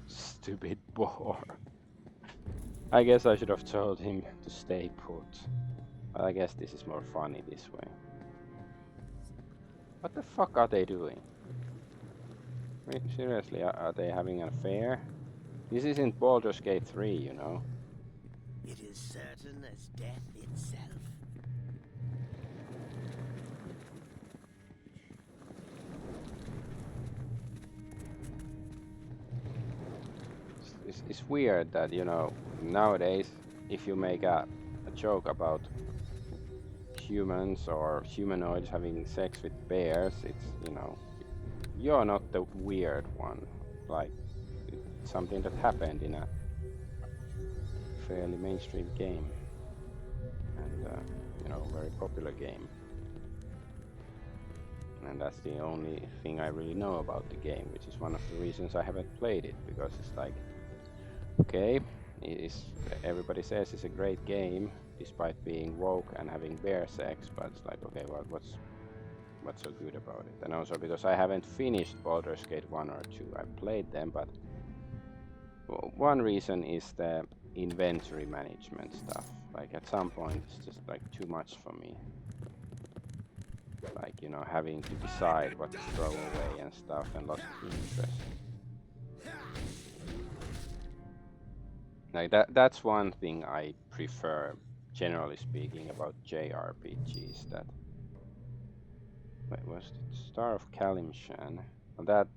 Stupid boar. I guess I should have told him to stay put. But I guess this is more funny this way. What the fuck are they doing? Wait, seriously, are they having an affair? This isn't Baldur's Gate 3, you know. It is certain as death itself. It's weird that, you know, nowadays, if you make a joke about humans or humanoids having sex with bears, it's, you know, you're not the weird one. Like, it's something that happened in a fairly mainstream game. And, you know, very popular game. And that's the only thing I really know about the game, which is one of the reasons I haven't played it, because it's like, okay, everybody says it's a great game, despite being woke and having bear sex, but it's like, okay, well, what's so good about it? And also because I haven't finished Baldur's Gate 1 or 2, I played them, but one reason is the inventory management stuff. Like at some point it's just like too much for me. Like, you know, having to decide what to throw away and stuff, and lost interest. Like that's one thing I prefer, generally speaking, about JRPGs. That, wait, was it Star of Kalimshan? That,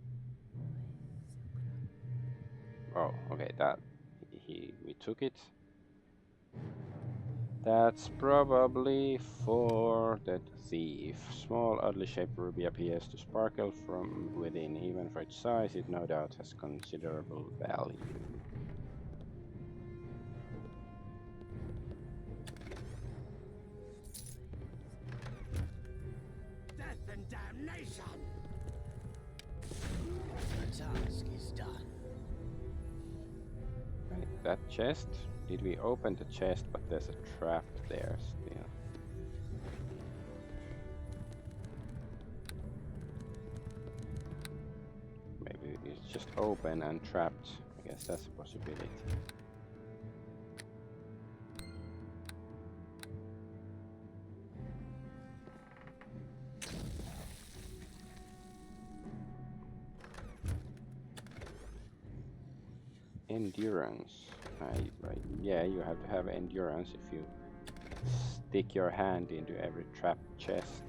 oh, okay, that we took it. That's probably for the thief. Small, oddly shaped ruby appears to sparkle from within. Even for its size, it no doubt has considerable value. Death and damnation! The task is done. Right, that chest. Did we open the chest? But there's a trap there still. Maybe it's just open and trapped. I guess that's a possibility. Endurance. Right. Yeah, you have to have endurance if you stick your hand into every trapped chest.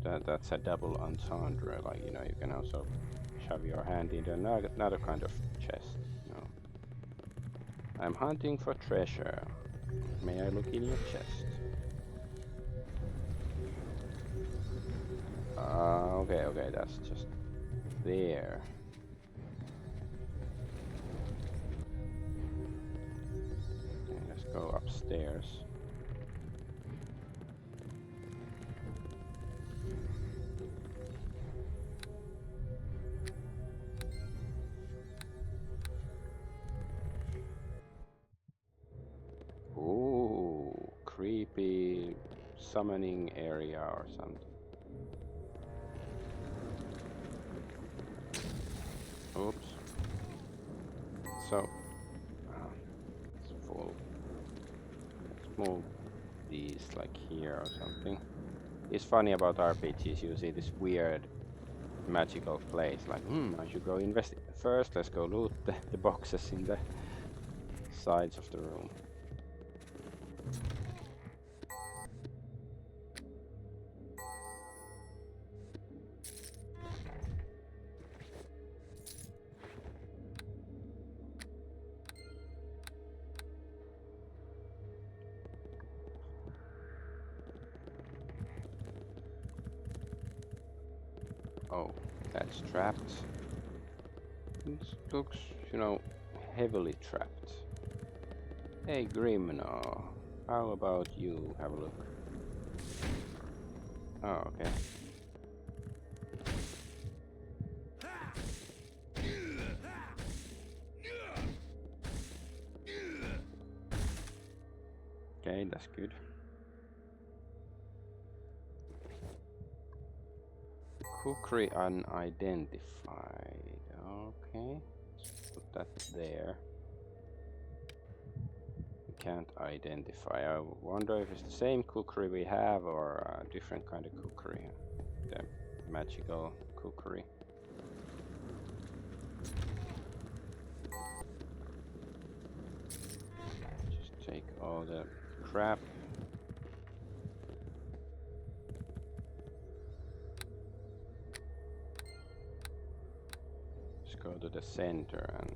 That's a double entendre. Like, you know, you can also shove your hand into another kind of chest. You know. I'm hunting for treasure. May I look in your chest? Okay, that's just there. Okay, let's go upstairs. Ooh, creepy summoning area or something. Oops. So, it's full. Let's move these like here or something. It's funny about RPGs, you see this weird magical place, like, I should go investigate. First, let's go loot the boxes in the sides of the room. Oh, that's trapped. It looks, you know, heavily trapped. Hey, Grimno, how about you have a look? Oh, okay. Okay, that's good. Kukri unidentified. Okay, let's put that there. We can't identify. I wonder if it's the same kukri we have or a different kind of kukri. The magical kukri. Just take all the crap. Go to the center and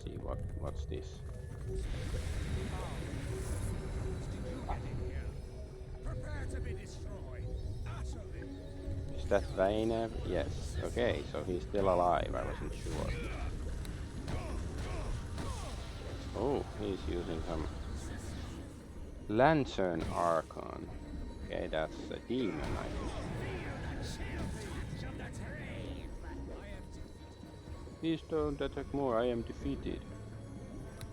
see what's this. Prepare to be destroyed, utterly. Is that Vanev? Yes. Okay, so he's still alive. I wasn't sure. Oh, he's using some Lantern Archon. Okay, that's a demon, I guess. Please don't attack more, I am defeated.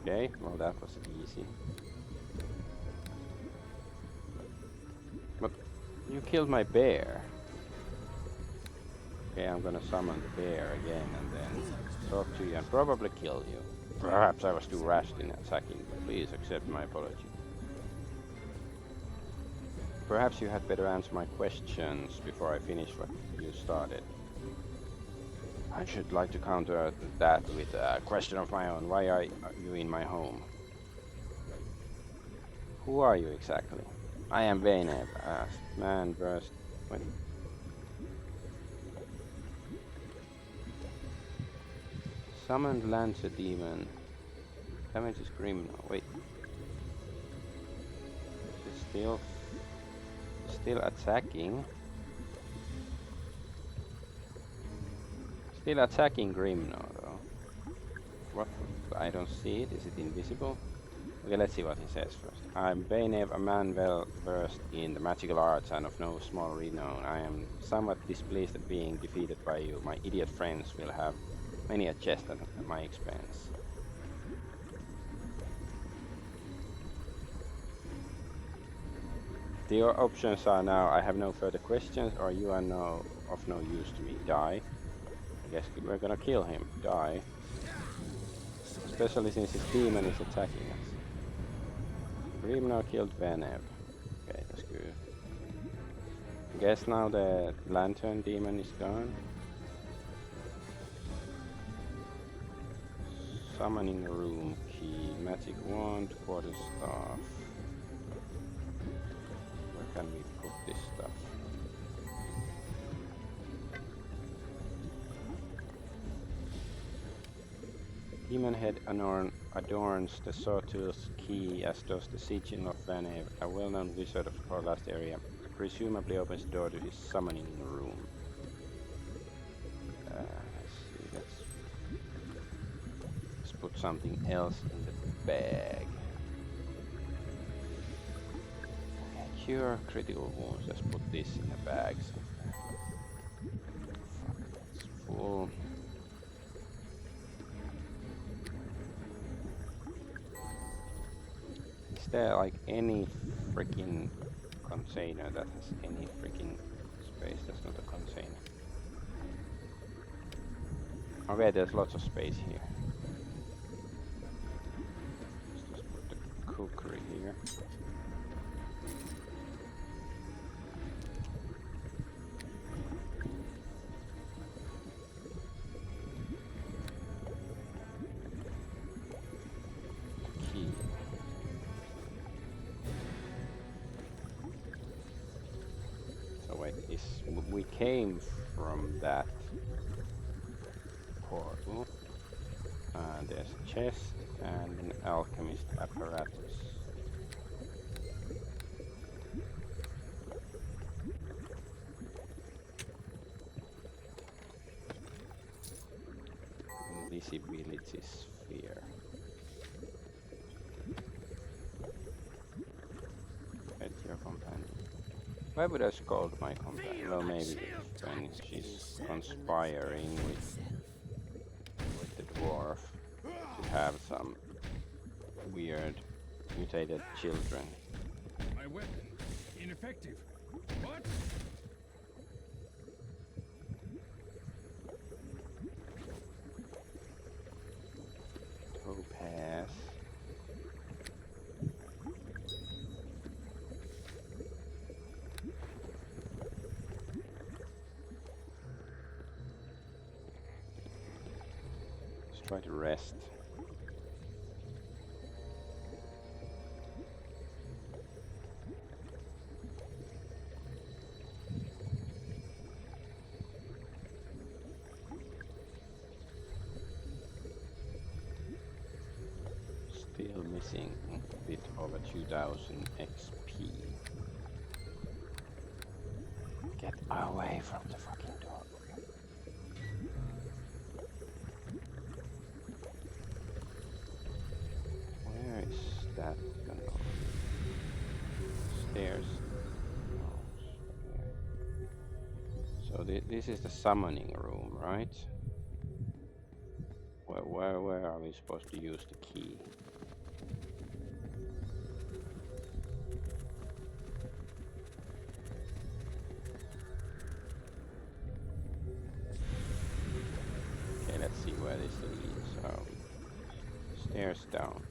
Okay, well that was easy. But you killed my bear. Okay, I'm gonna summon the bear again and then talk to you and probably kill you. Perhaps I was too rash in attacking you. Please accept my apology. Perhaps you had better answer my questions before I finish what you started. I should like to counter that with a question of my own. Why are you in my home? Who are you exactly? I am Vanev, man burst. Wait. Summoned Lancer Demon. Damage is grim now. Wait. Is it still attacking? Still attacking Grim now though. What? I don't see it. Is it invisible? Okay, let's see what he says first. I'm Vanev, a man well versed in the magical arts and of no small renown. I am somewhat displeased at being defeated by you. My idiot friends will have many a jest at my expense. Your options are now: I have no further questions, or you are of no use to me. Die. I guess we're gonna kill him. Die. Especially since his demon is attacking us. Grimnar killed Vanev. Okay, that's good. I guess now the lantern demon is gone. Summoning room key, magic wand, quarterstaff. Where can we put this stuff? Demon head adorns the Sawtooth key, as does the sigil of Vanev, a well-known wizard of the Forlast area. Presumably opens the door to his summoning room. Let's put something else in the bag. Cure critical wounds. Let's put this in a bag. Fuck, that's full. Is there like any freaking container that has any freaking space? That's not a container. Okay, there's lots of space here. Let's just put the cookery here. Key. So wait, we came from that portal. There's a chest and an alchemist apparatus. Invisibility sphere. Pet your companion. Why would I scold my companion? Well, maybe when she's conspiring with the dwarf to have some weird mutated children. My weapon, ineffective. What? Topaz. Let's try to rest. Still missing a bit over 2000 XP. Get away from the fucking dog. Where is that gonna go? Stairs. No, here. So this is the summoning room, right? Where are we supposed to use the key? Okay, let's see where this leads. Stairs down.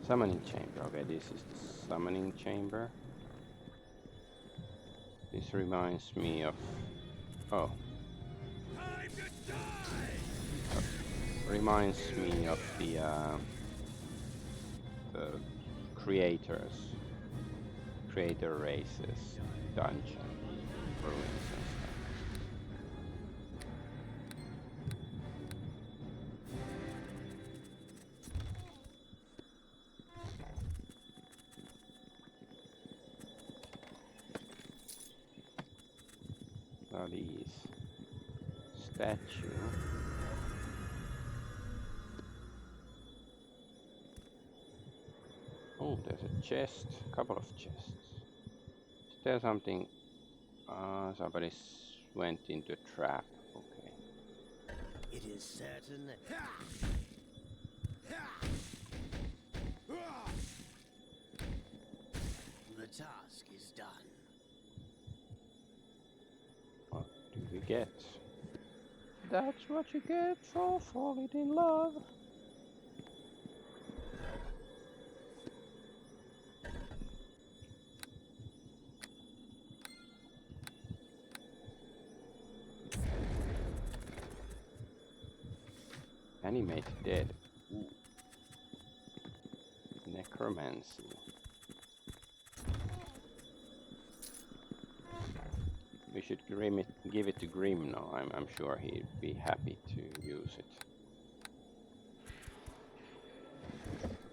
Summoning chamber. Okay, this is the summoning chamber. This reminds me of... Oh. Time to die! Reminds me of the creator races dungeon ruins and stuff. Now these statue. Oh, there's a chest, a couple of chests. Is there something? Somebody went into a trap. Okay. It is certain that the task is done. What do we get? That's what you get for falling in love. Animate dead. Ooh. Necromancy. We should give it to Grim now. I'm sure he'd be happy to use it.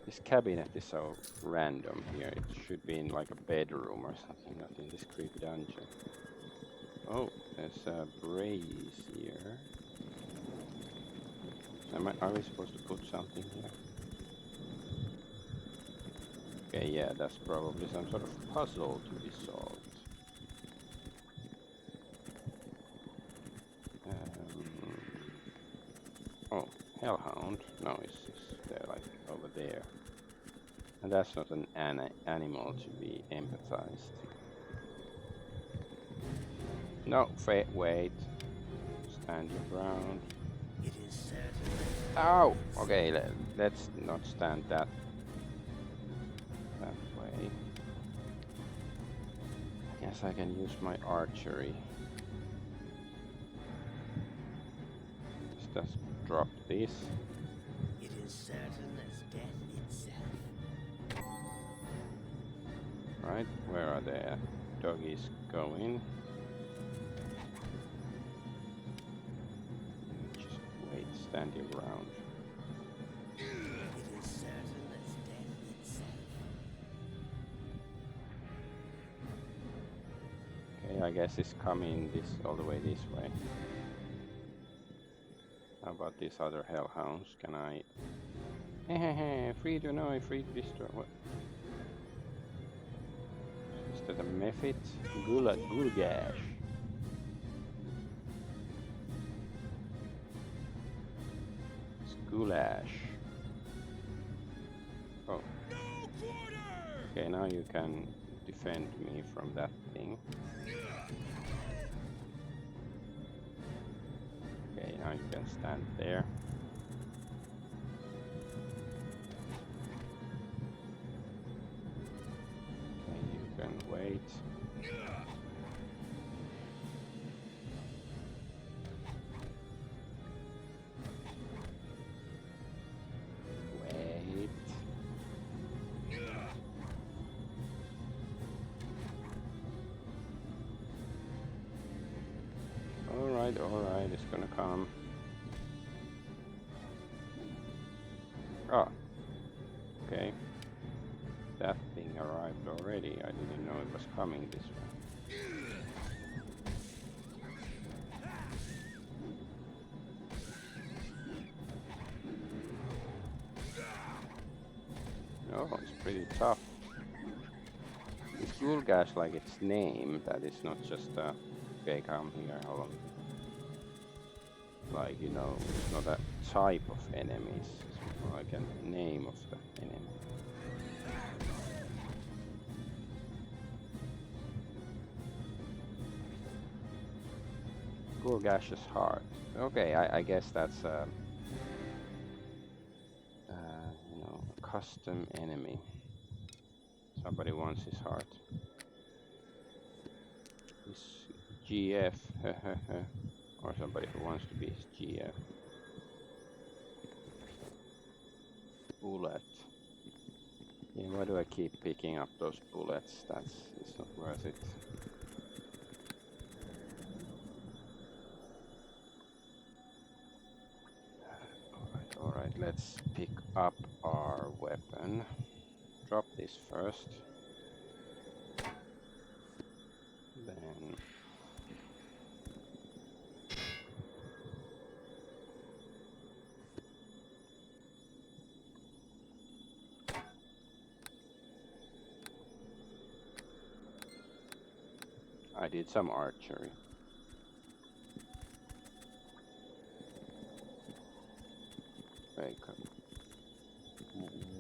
This cabinet is so random here. It should be in like a bedroom or something, not in this creepy dungeon. Oh, there's a brace here. Are we supposed to put something here? Okay, yeah, that's probably some sort of puzzle to be solved. Oh, Hellhound. No, it's they're like over there. And that's not an animal to be empathized. No, wait. Stand your ground. It is certain. Ow! Okay, let's not stand that way. I guess I can use my archery. Just drop this. It is certain as death itself. Right, where are the doggies going? Just wait, stand your ground. It is certain as death itself. Okay, I guess it's coming all the way this way. How about these other hellhounds? Can I... free to annoy, free to destroy. What? Is that a mephit? Gulgash. It's Gulash. Oh. Okay, now you can defend me from that thing. Okay, now you can stand there. Okay, you can wait. Wait. Alright, it's gonna come. Oh. Okay. That thing arrived already. I didn't know it was coming this way. Oh, it's pretty tough. Is Gulgash like its name? That is not just a... Okay, come here, hold on. Like, you know, it's not a type of enemies. It's more like a name of the enemy. Gulgash's heart. Okay, I guess that's you know, a custom enemy. Somebody wants his heart. His GF, or somebody who wants to be his GF. Bullet. Yeah, why do I keep picking up those bullets? It's not worth it. Alright, let's pick up our weapon. Drop this first. Then I did some archery. Wait,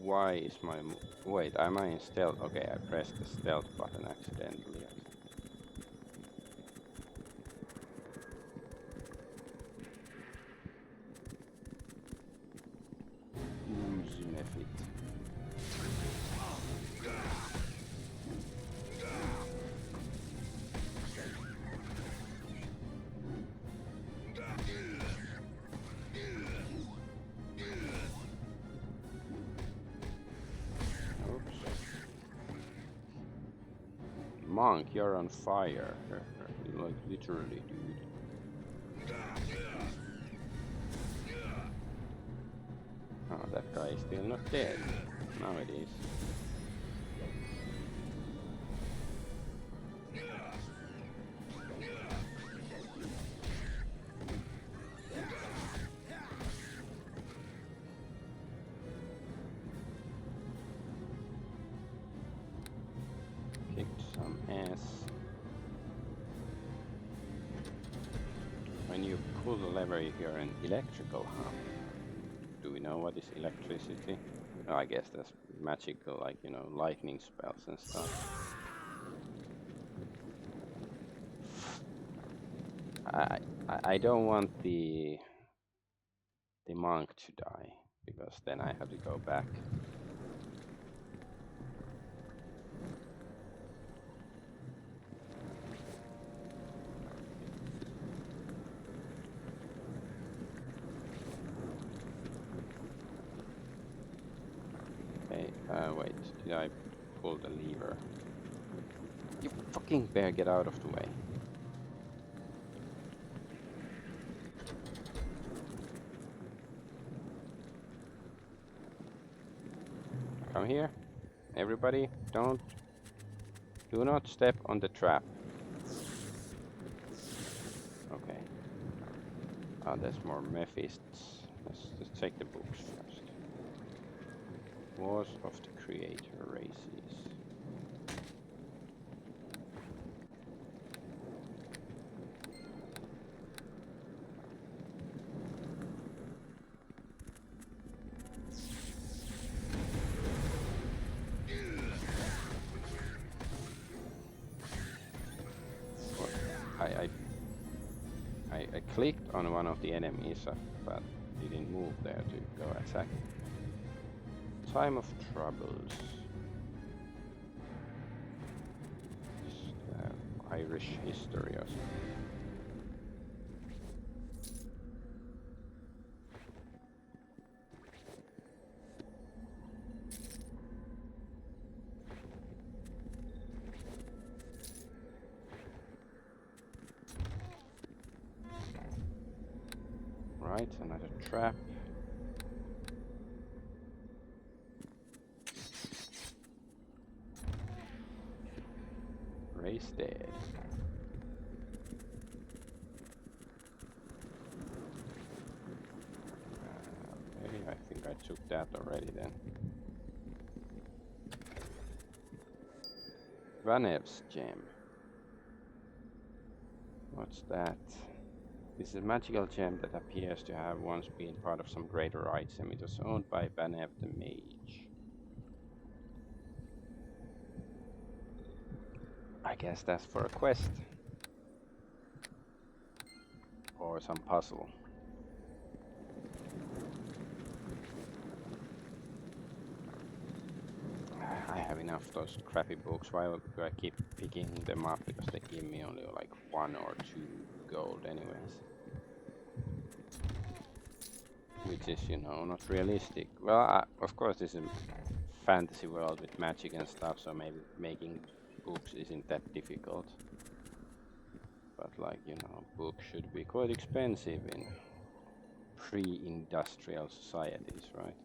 why is my... Wait, am I in stealth? Okay, I pressed the stealth button accidentally. Ooze Mephit. Monk, you're on fire. Like literally, dude. Oh, that guy is still not dead. Now it is. Kicked some ass. When you pull the lever, you hear an electrical hum. Do we know what is electricity? Oh, I guess that's magical, like, you know, lightning spells and stuff. I don't want the monk to die, because then I have to go back. Wait, did I pull the lever? You fucking bear, get out of the way. Come here. Everybody, do not step on the trap. Okay. Oh, there's more Mephists. Let's take the books first. Wars of the Creator Races. I clicked on one of the enemies, but didn't move there to go attack. Time of Troubles. Just, Irish history or something. Right, another trap. Ray's dead. Okay, I think I took that already then. Vanev's gem. What's that? This is a magical gem that appears to have once been part of some greater item. It was owned by Vanev the Mage. I guess that's for a quest. Or some puzzle. I have enough of those crappy books. Why do I keep picking them up? Because they give me only like 1 or 2 gold anyways. Which is, you know, not realistic. Well, of course this is a fantasy world with magic and stuff, so maybe making books isn't that difficult. But like, you know, books should be quite expensive in pre-industrial societies, right?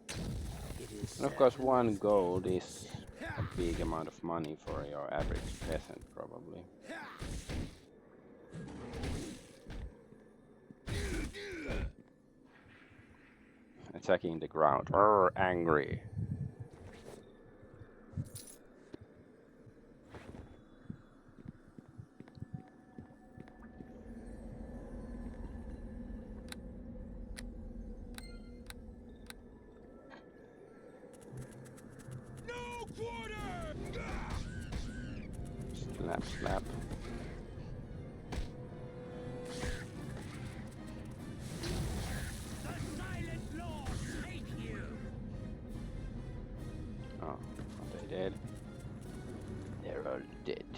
And of course 1 gold is a big amount of money for your average peasant, probably. Attacking the ground. Angry. No quarter! Slap, slap. The Silent Lords hate you! Oh, are they dead? They're all dead.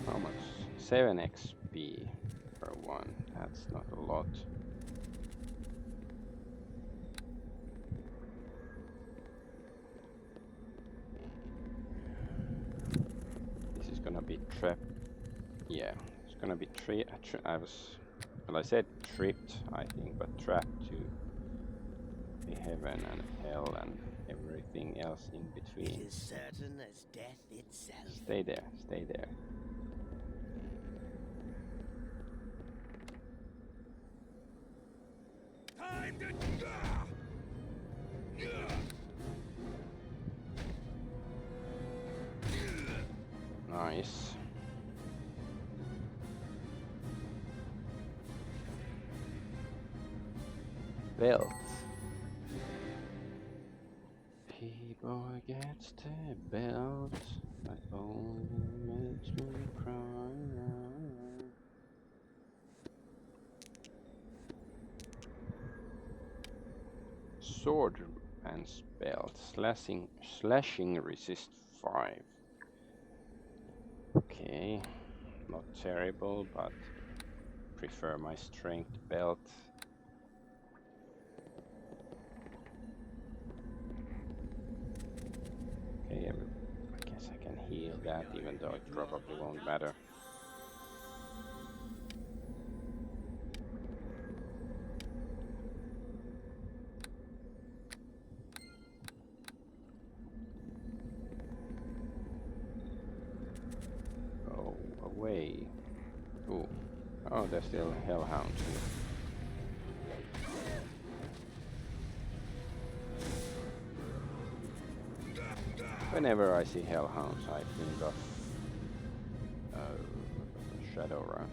How much? 7 XP per 1. That's not a lot. This is gonna be trapped. Yeah, it's gonna be well, I said tripped, I think, but trapped to the heaven and hell and everything else in It between. is certain as death itself. Stay there, stay there. Time to... Nice. Belt. P-boy gets the belt that only makes me cry. Sword and belt. Slashing resist 5. Okay, not terrible, but prefer my strength belt. Okay, I guess I can heal that, even though it probably won't matter. Go away. Ooh. Oh, there's still hellhounds here. Whenever I see hellhounds, I think of Shadowrun.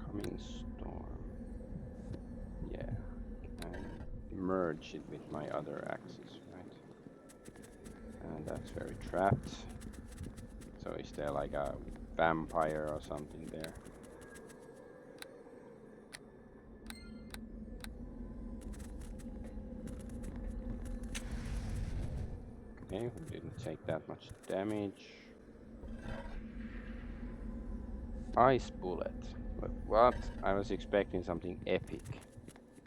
Coming storm. Yeah, and merge it with my other axes, right? And that's very trapped. So is there like a vampire or something there? Okay, we didn't take that much damage. Ice bullet. But what? I was expecting something epic.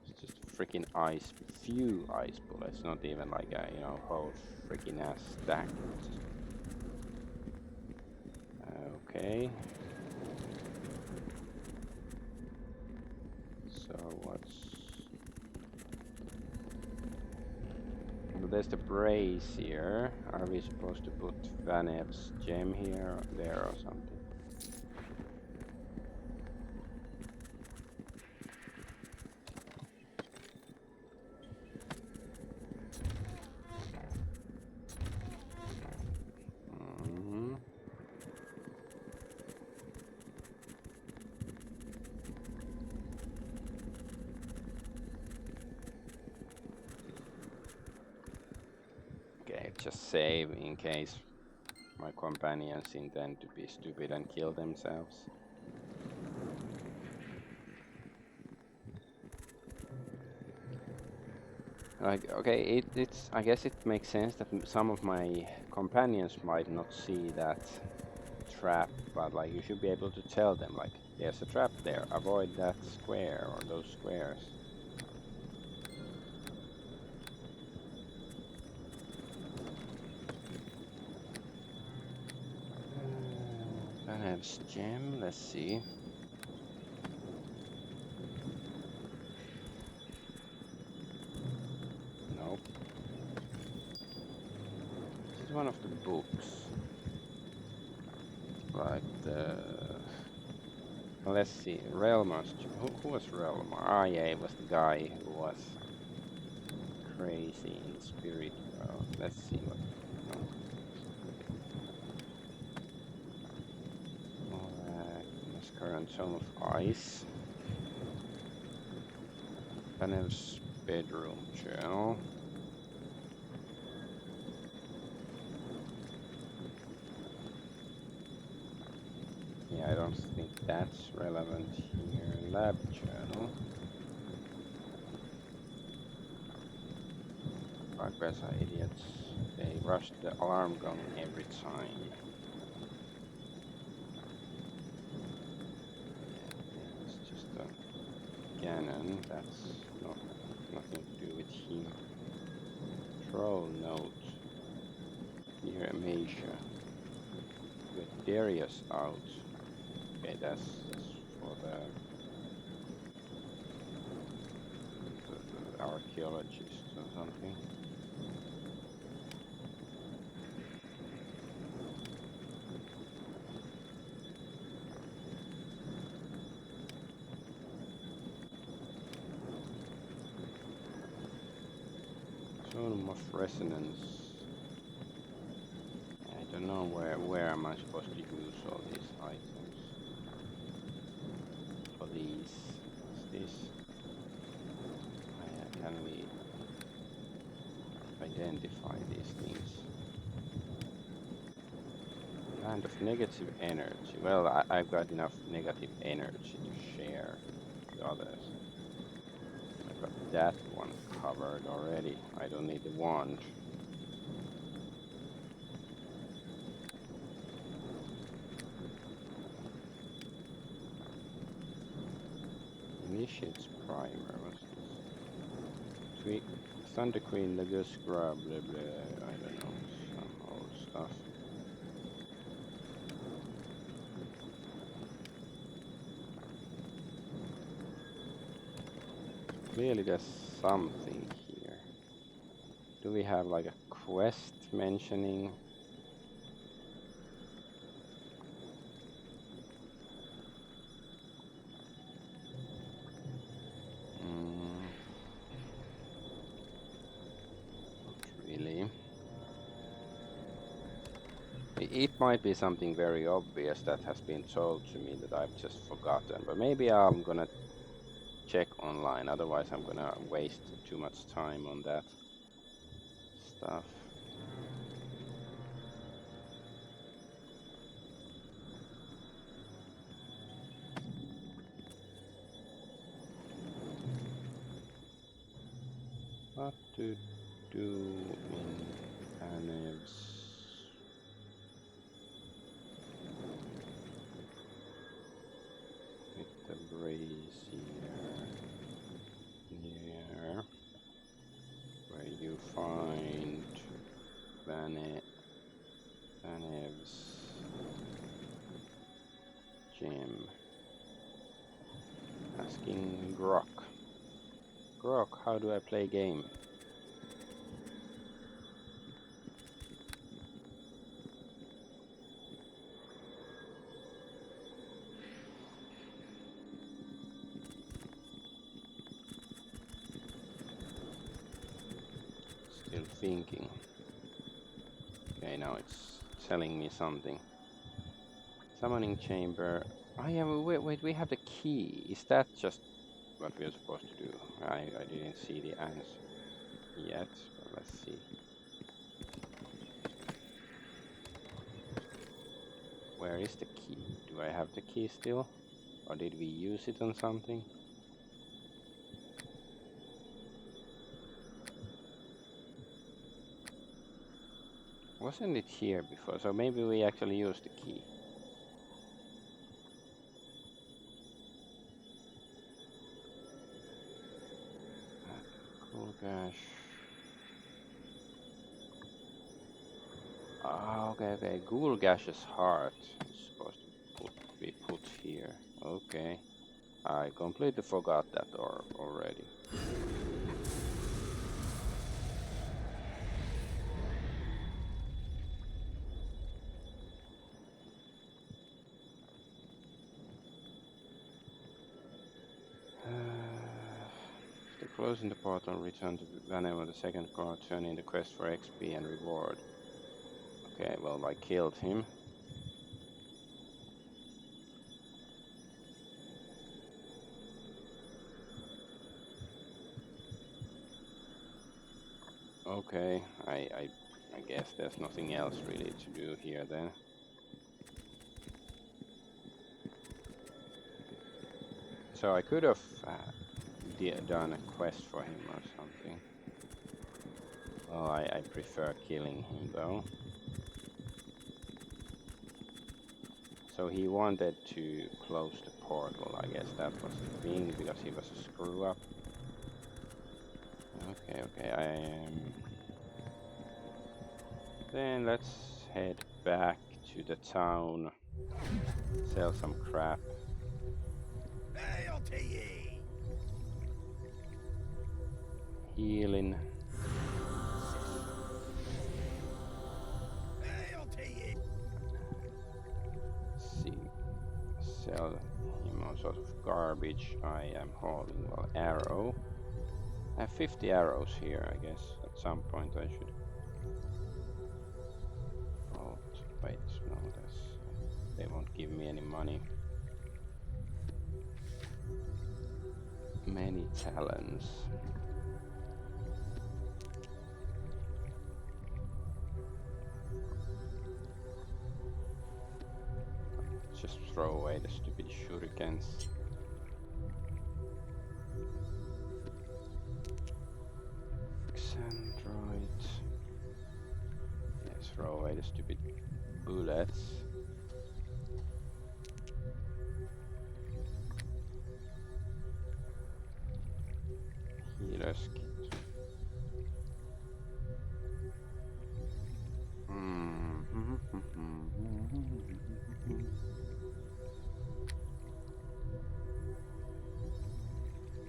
It's just freaking ice. Few ice bullets, not even like a, you know, whole freaking ass stack. Okay. So what's there's the brazier. Are we supposed to put Vanev's gem here or there or something? Okay, just save in case my companions intend to be stupid and kill themselves. Like, okay, it's. I guess it makes sense that some of my companions might not see that trap, but like you should be able to tell them, like, there's a trap there. Avoid that square or those squares. Vanev's gem. Let's see. Nope. This is one of the books. Like the. Well, let's see. Relmar's. Who was Relmar? Ah, yeah, it was the guy who was crazy in the spirit world. Let's see what. Alright, current zone of ice. Vanev's bedroom journal. Yeah, I don't think that's relevant here. Lab journal. Bugbears are idiots. They rush the alarm gun every time. Yeah, it's just a cannon. That's nothing to do with him. Troll note. Near Amasia. With Darius out. Okay, that's for the archaeologist or something. Zone of resonance. I don't know where am I supposed to use all these items. For these, what's this? Can we identify these things? Land of negative energy. Well, I've got enough negative energy to share with others. I've got that one covered already. I don't need the wand. Initiates primer. What's this? Thunder Queen, the good scrub, blah blah. I don't know. Some old stuff. Clearly there's something here. Do we have like a quest mentioning? Not really. It might be something very obvious that has been told to me that I've just forgotten, but maybe I'm gonna check online, otherwise I'm gonna waste too much time on that stuff. What to do in Vanev's? With the brazier here, where you find Vanev's gem. Asking Grok. Grok, how do I play game? Still thinking. Okay, now it's telling me something. Summoning chamber. Oh yeah, wait, we have the key. Is that just what we're supposed to do? I didn't see the answer yet, but let's see. Where is the key? Do I have the key still? Or did we use it on something? Wasn't it here before? So maybe we actually used the key. Cool gash. Ah, okay. Ghoul Gash's heart is supposed to be put here. Okay. I completely forgot that already. After closing the portal, return to Vanilla the second card, turn in the quest for XP and reward. Okay, well, I killed him. Okay, I guess there's nothing else really to do here then. So I could have done a quest for him or something. Well, I prefer killing him though. So he wanted to close the portal, I guess that was the thing, because he was a screw up. Okay, Then let's head back to the town, sell some crap. Hail to ye! Healing. Hail to ye! Let's see. Sell him all sort of garbage. I am hauling, well, arrow. I have 50 arrows here, I guess. At some point I should. Oh, wait, no, they won't give me any money. Many talents. Just throw away the stupid shurikens. Xandroid. Yes, throw away the stupid bullets. Healer's kit.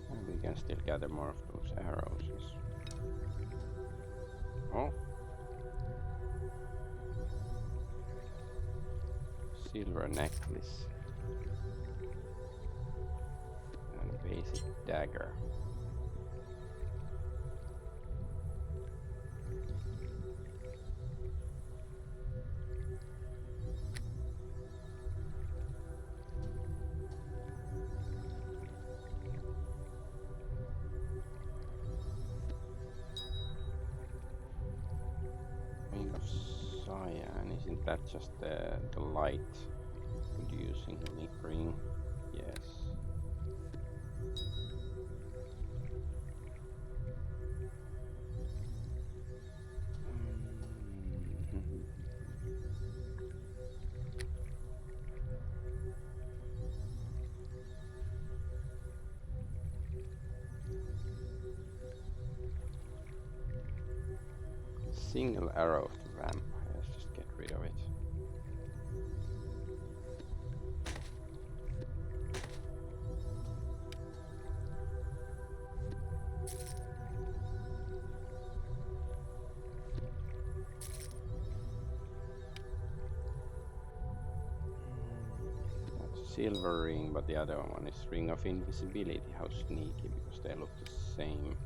And we can still gather more of those arrows. Oh. Silver necklace. And a basic dagger. Ring of Cyan, isn't that just the light producing ring? Yes. Single arrow of the vampire, let's just get rid of it. That's a silver ring, but the other one is ring of invisibility. How sneaky, because they look the same.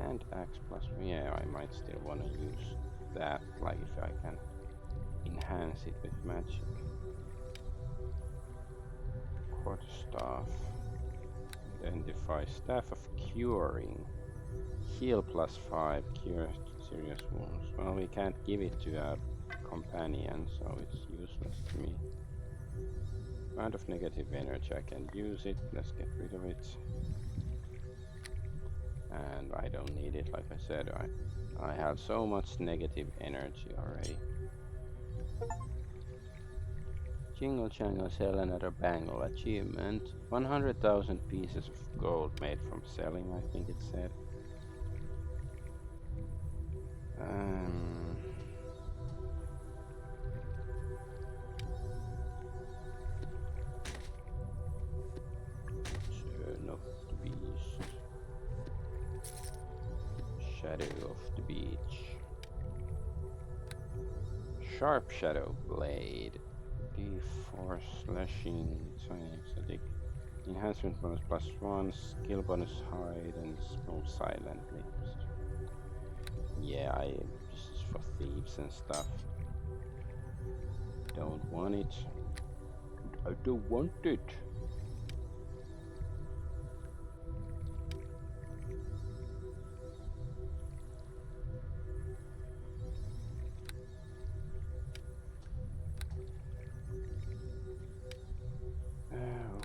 And X plus, yeah, I might still want to use that, like if I can enhance it with magic. Quarterstaff. Identify Staff of Curing. Heal +5, cure serious wounds. Well, we can't give it to a companion, so it's useless to me. Amount of negative energy, I can use it. Let's get rid of it. And I don't need it, like I said. I have so much negative energy already. Jingle jangle, sell another bangle. Achievement 100,000 pieces of gold made from selling, I think it said. Turn of the beast. Shadow of the beach. Sharp shadow blade. D4 slashing. Tiny exotic. Enhancement bonus +1. Skill bonus hide and move silently. Yeah, this is for thieves and stuff. Don't want it. I don't want it.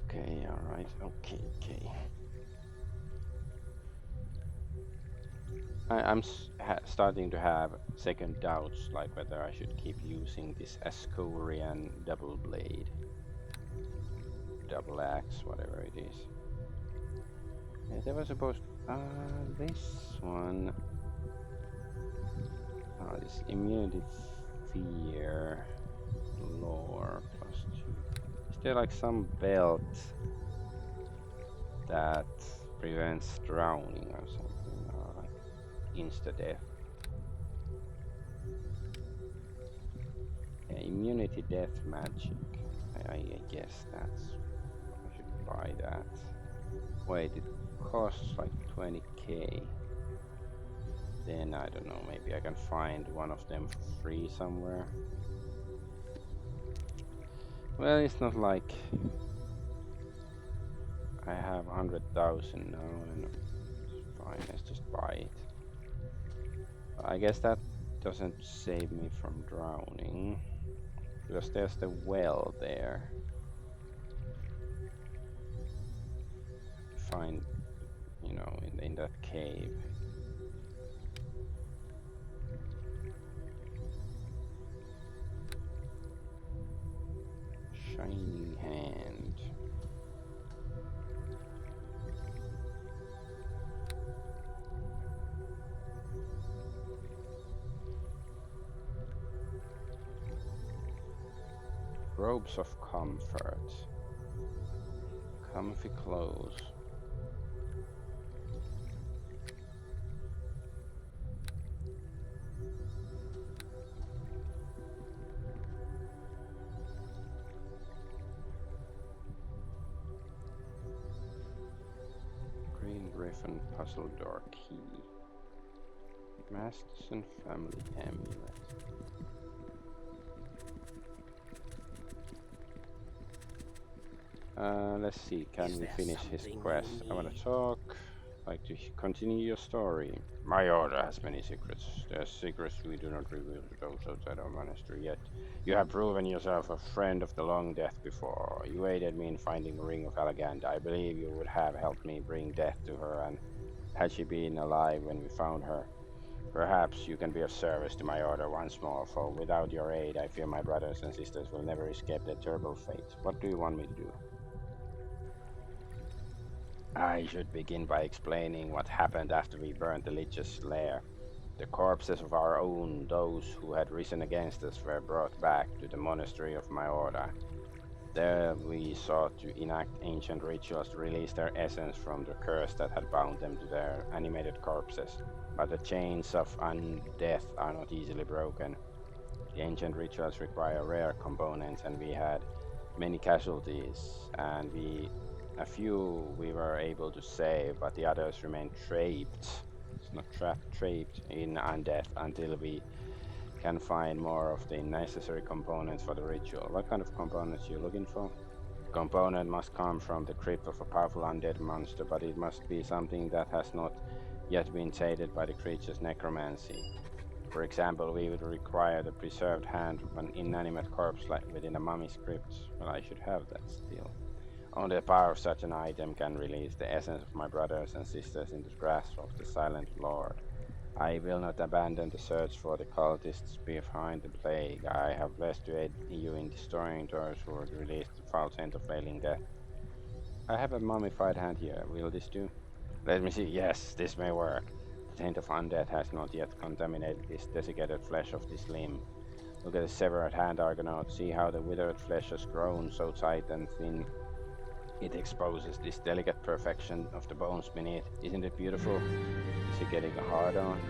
Okay, alright, okay. I'm starting to have second doubts, like whether I should keep using this Ascorian double blade. Double axe, whatever it is. Yeah, there was supposed... this one... Oh, this immunity fear lore +2. Is there like some belt that prevents drowning or something, or like insta-death? Yeah, immunity death magic. I guess that's... I should buy that. Wait, it costs like 20k. Then I don't know, maybe I can find one of them for free somewhere. Well, it's not like I have 100,000 now, and it's fine, let's just buy it. I guess that doesn't save me from drowning, because there's the well there. Find, you know, in that cave. Shining hand. Robes of comfort. Comfy clothes. Green Griffin puzzle door key. Masterson family amulet. Let's see, can we finish his quest? I want to talk. Like to continue your story. My order has many secrets. There's secrets we do not reveal to those outside our monastery yet. You have proven yourself a friend of the Long Death before. You aided me in finding the Ring of Elegant. I believe you would have helped me bring death to her, and had she been alive when we found her. Perhaps you can be of service to my order once more, for without your aid, I fear my brothers and sisters will never escape their terrible fate. What do you want me to do? I should begin by explaining what happened after we burned the Lich's lair. The corpses of our own, those who had risen against us, were brought back to the monastery of my order. There we sought to enact ancient rituals to release their essence from the curse that had bound them to their animated corpses. But the chains of undeath are not easily broken. The ancient rituals require rare components, and we had many casualties, and we A few we were able to save, but the others remained trapped. It's not trapped, trapped in undeath until we can find more of the necessary components for the ritual. What kind of components you looking for? The component must come from the crypt of a powerful undead monster, but it must be something that has not yet been tainted by the creature's necromancy. For example, we would require the preserved hand of an inanimate corpse like within a mummy's crypt. Well, I should have that still. Only the power of such an item can release the essence of my brothers and sisters into the grasp of the Silent Lord. I will not abandon the search for the cultists behind the plague. I have blessed to aid you in destroying those who would release the foul taint of failing death. I have a mummified hand here. Will this do? Let me see. Yes, this may work. The taint of undeath has not yet contaminated this desiccated flesh of this limb. Look at the severed hand, Argonaut. See how the withered flesh has grown so tight and thin. It exposes this delicate perfection of the bones beneath. Isn't it beautiful? Is it getting hard on?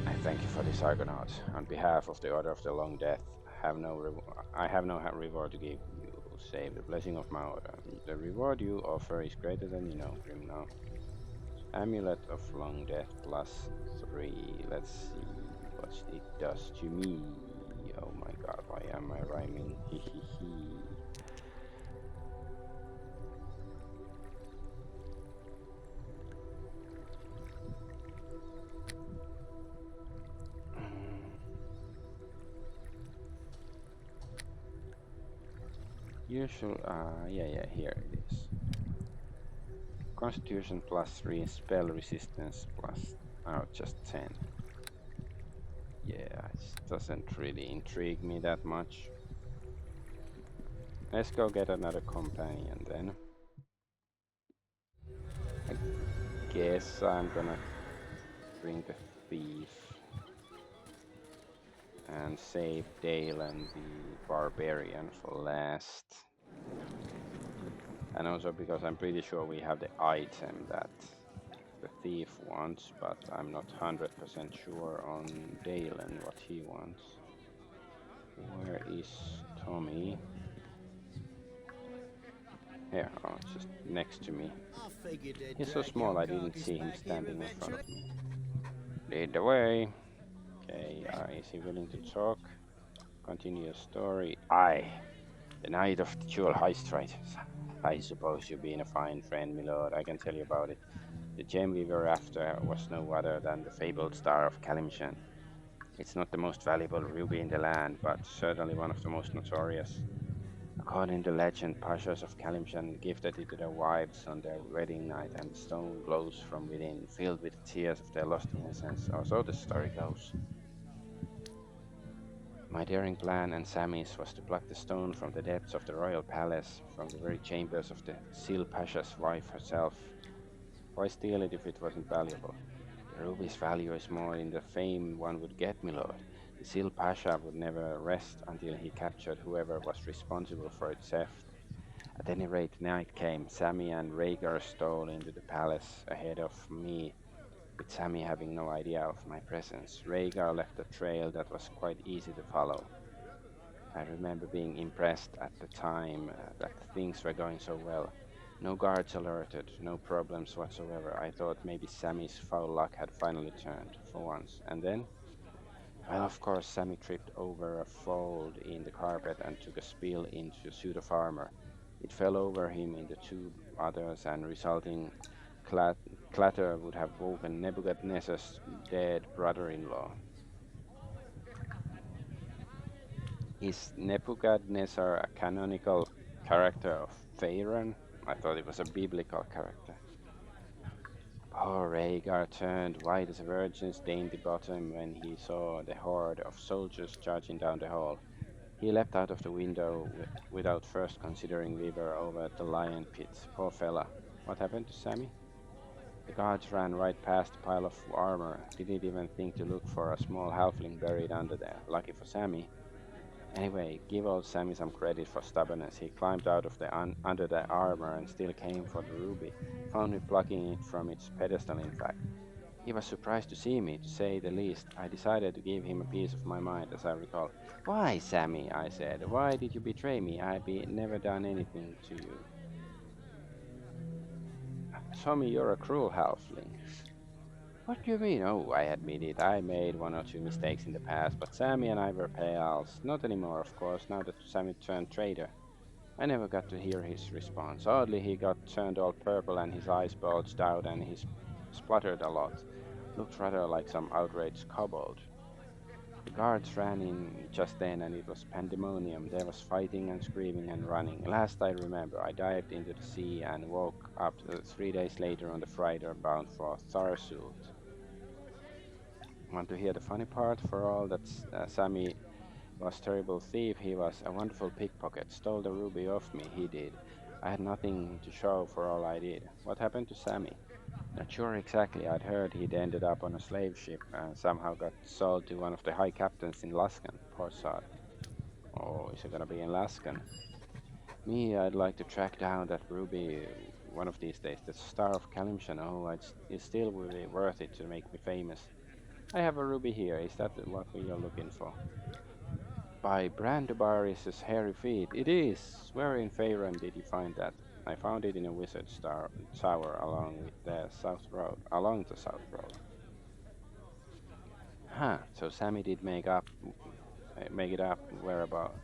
I thank you for this, Argonaut. On behalf of the Order of the Long Death, I have no reward to give you, save the blessing of my order. The reward you offer is greater than you know, criminal. Amulet of Long Death +3. Let's see what it does to me. Oh my god, why am I rhyming? Hehehe. Usual, yeah, here it is. Constitution +3, spell resistance plus, oh, just 10. Yeah, it doesn't really intrigue me that much. Let's go get another companion then. I guess I'm gonna bring the thief and save Dale and the barbarian for last. And also because I'm pretty sure we have the item that the thief wants, but I'm not 100% sure on Dale and what he wants. Where is Tommy? Here, oh, just next to me. I figured they'd He's so drag small your I didn't carcass see him back here standing in front eventually. of me. Lead the way. Okay, is he willing to talk? Continue your story. Aye, the night of the jewel heist, right? I suppose you've been a fine friend, my lord. I can tell you about it. The gem we were after was no other than the fabled Star of Kalimshan. It's not the most valuable ruby in the land, but certainly one of the most notorious. According to legend, Pashas of Kalimshan gifted it to their wives on their wedding night, and the stone glows from within, filled with tears of their lost innocence, or so the story goes. My daring plan and Sammy's was to pluck the stone from the depths of the royal palace, from the very chambers of the Sil Pasha's wife herself. Why steal it if it wasn't valuable? The ruby's value is more in the fame one would get, my lord. The Sil Pasha would never rest until he captured whoever was responsible for its theft. At any rate, night came. Sammy and Rhaegar stole into the palace ahead of me, with Sammy having no idea of my presence. Rhaegar left a trail that was quite easy to follow. I remember being impressed at the time that things were going so well. No guards alerted, no problems whatsoever. I thought maybe Sammy's foul luck had finally turned, for once. And then, well, of course, Sammy tripped over a fold in the carpet and took a spill into a suit of armor. It fell over him into two others, and resulting clatter would have woken Nebuchadnezzar's dead brother-in-law. Is Nebuchadnezzar a canonical character of Pharaoh? I thought it was a biblical character. Poor Rhaegar turned white as a virgin's dainty bottom when he saw the horde of soldiers charging down the hall. He leapt out of the window without first considering we were over at the lion pit. Poor fella. What happened to Sammy? The guards ran right past the pile of armor, didn't even think to look for a small halfling buried under there. Lucky for Sammy. Anyway, give old Sammy some credit for stubbornness. He climbed out of the under the armor and still came for the ruby. Found me plucking it from its pedestal, in fact. He was surprised to see me, to say the least. I decided to give him a piece of my mind, as I recall. Why, Sammy, I said, why did you betray me? I've never done anything to you. Tommy, you're a cruel halfling. What do you mean? Oh, I admit it. I made one or two mistakes in the past, but Sammy and I were pals. Not anymore, of course, now that Sammy turned traitor. I never got to hear his response. Oddly, he got turned all purple and his eyes bulged out and he spluttered a lot. Looked rather like some outraged kobold. The guards ran in just then and it was pandemonium. There was fighting and screaming and running. Last I remember, I dived into the sea and woke up 3 days later on the freighter bound for Tharsult. Want to hear the funny part? For all that Sammy was a terrible thief, he was a wonderful pickpocket. Stole the ruby off me, he did. I had nothing to show for all I did. What happened to Sammy? Not sure exactly. I'd heard he'd ended up on a slave ship and somehow got sold to one of the high captains in Laskan. Poor sod. Oh, is it gonna be in Laskan? Me, I'd like to track down that ruby one of these days. The Star of Kalimshan. Oh, it still would be worth it to make me famous. I have a ruby here. Is that what we are looking for? By Brandobaris's hairy feet. It is. Where in Faerun did you find that? I found it in a wizard's tower along with the south road. Along the south road. Huh. So Sammy did make it up whereabouts.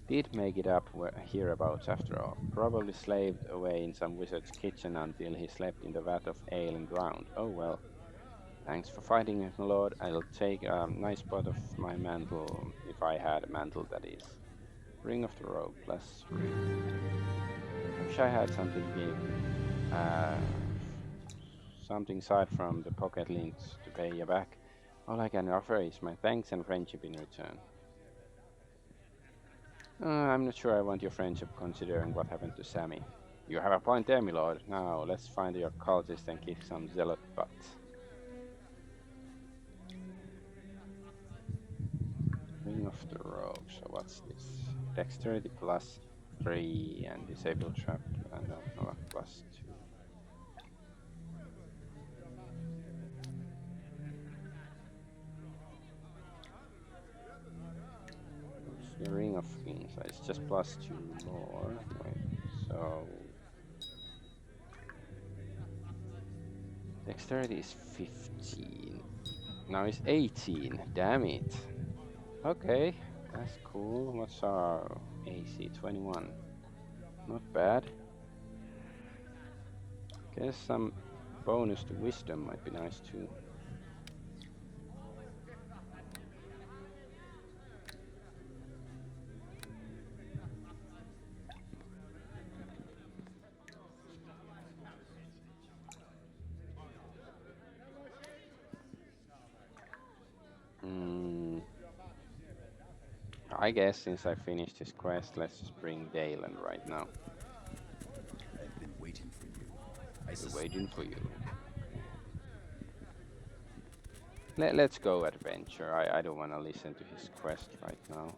Did make it up hereabouts after all. Probably slaved away in some wizard's kitchen until he slept in the vat of ale and drowned. Oh well. Thanks for fighting me, my lord. I'll take a nice part of my mantle, if I had a mantle, that is. Ring of the robe, +3. I wish I had something to give. Something aside from the pocket links to pay you back. All I can offer is my thanks and friendship in return. I'm not sure I want your friendship considering what happened to Sammy. You have a point there, my lord. Now, let's find your cultist and kick some zealot butt. Ring of the rogue, so what's this? Dexterity +3 and disable trap and no, +2. What's the ring of insight? It's just +2 more. Wait, so dexterity is 15. Now it's 18. Damn it. Okay, that's cool. What's our AC? 21. Not bad. Guess some bonus to wisdom might be nice too. I guess since I finished his quest, let's just bring Dalen right now. I've been waiting for you. We're waiting for you. Let's go adventure. I don't want to listen to his quest right now.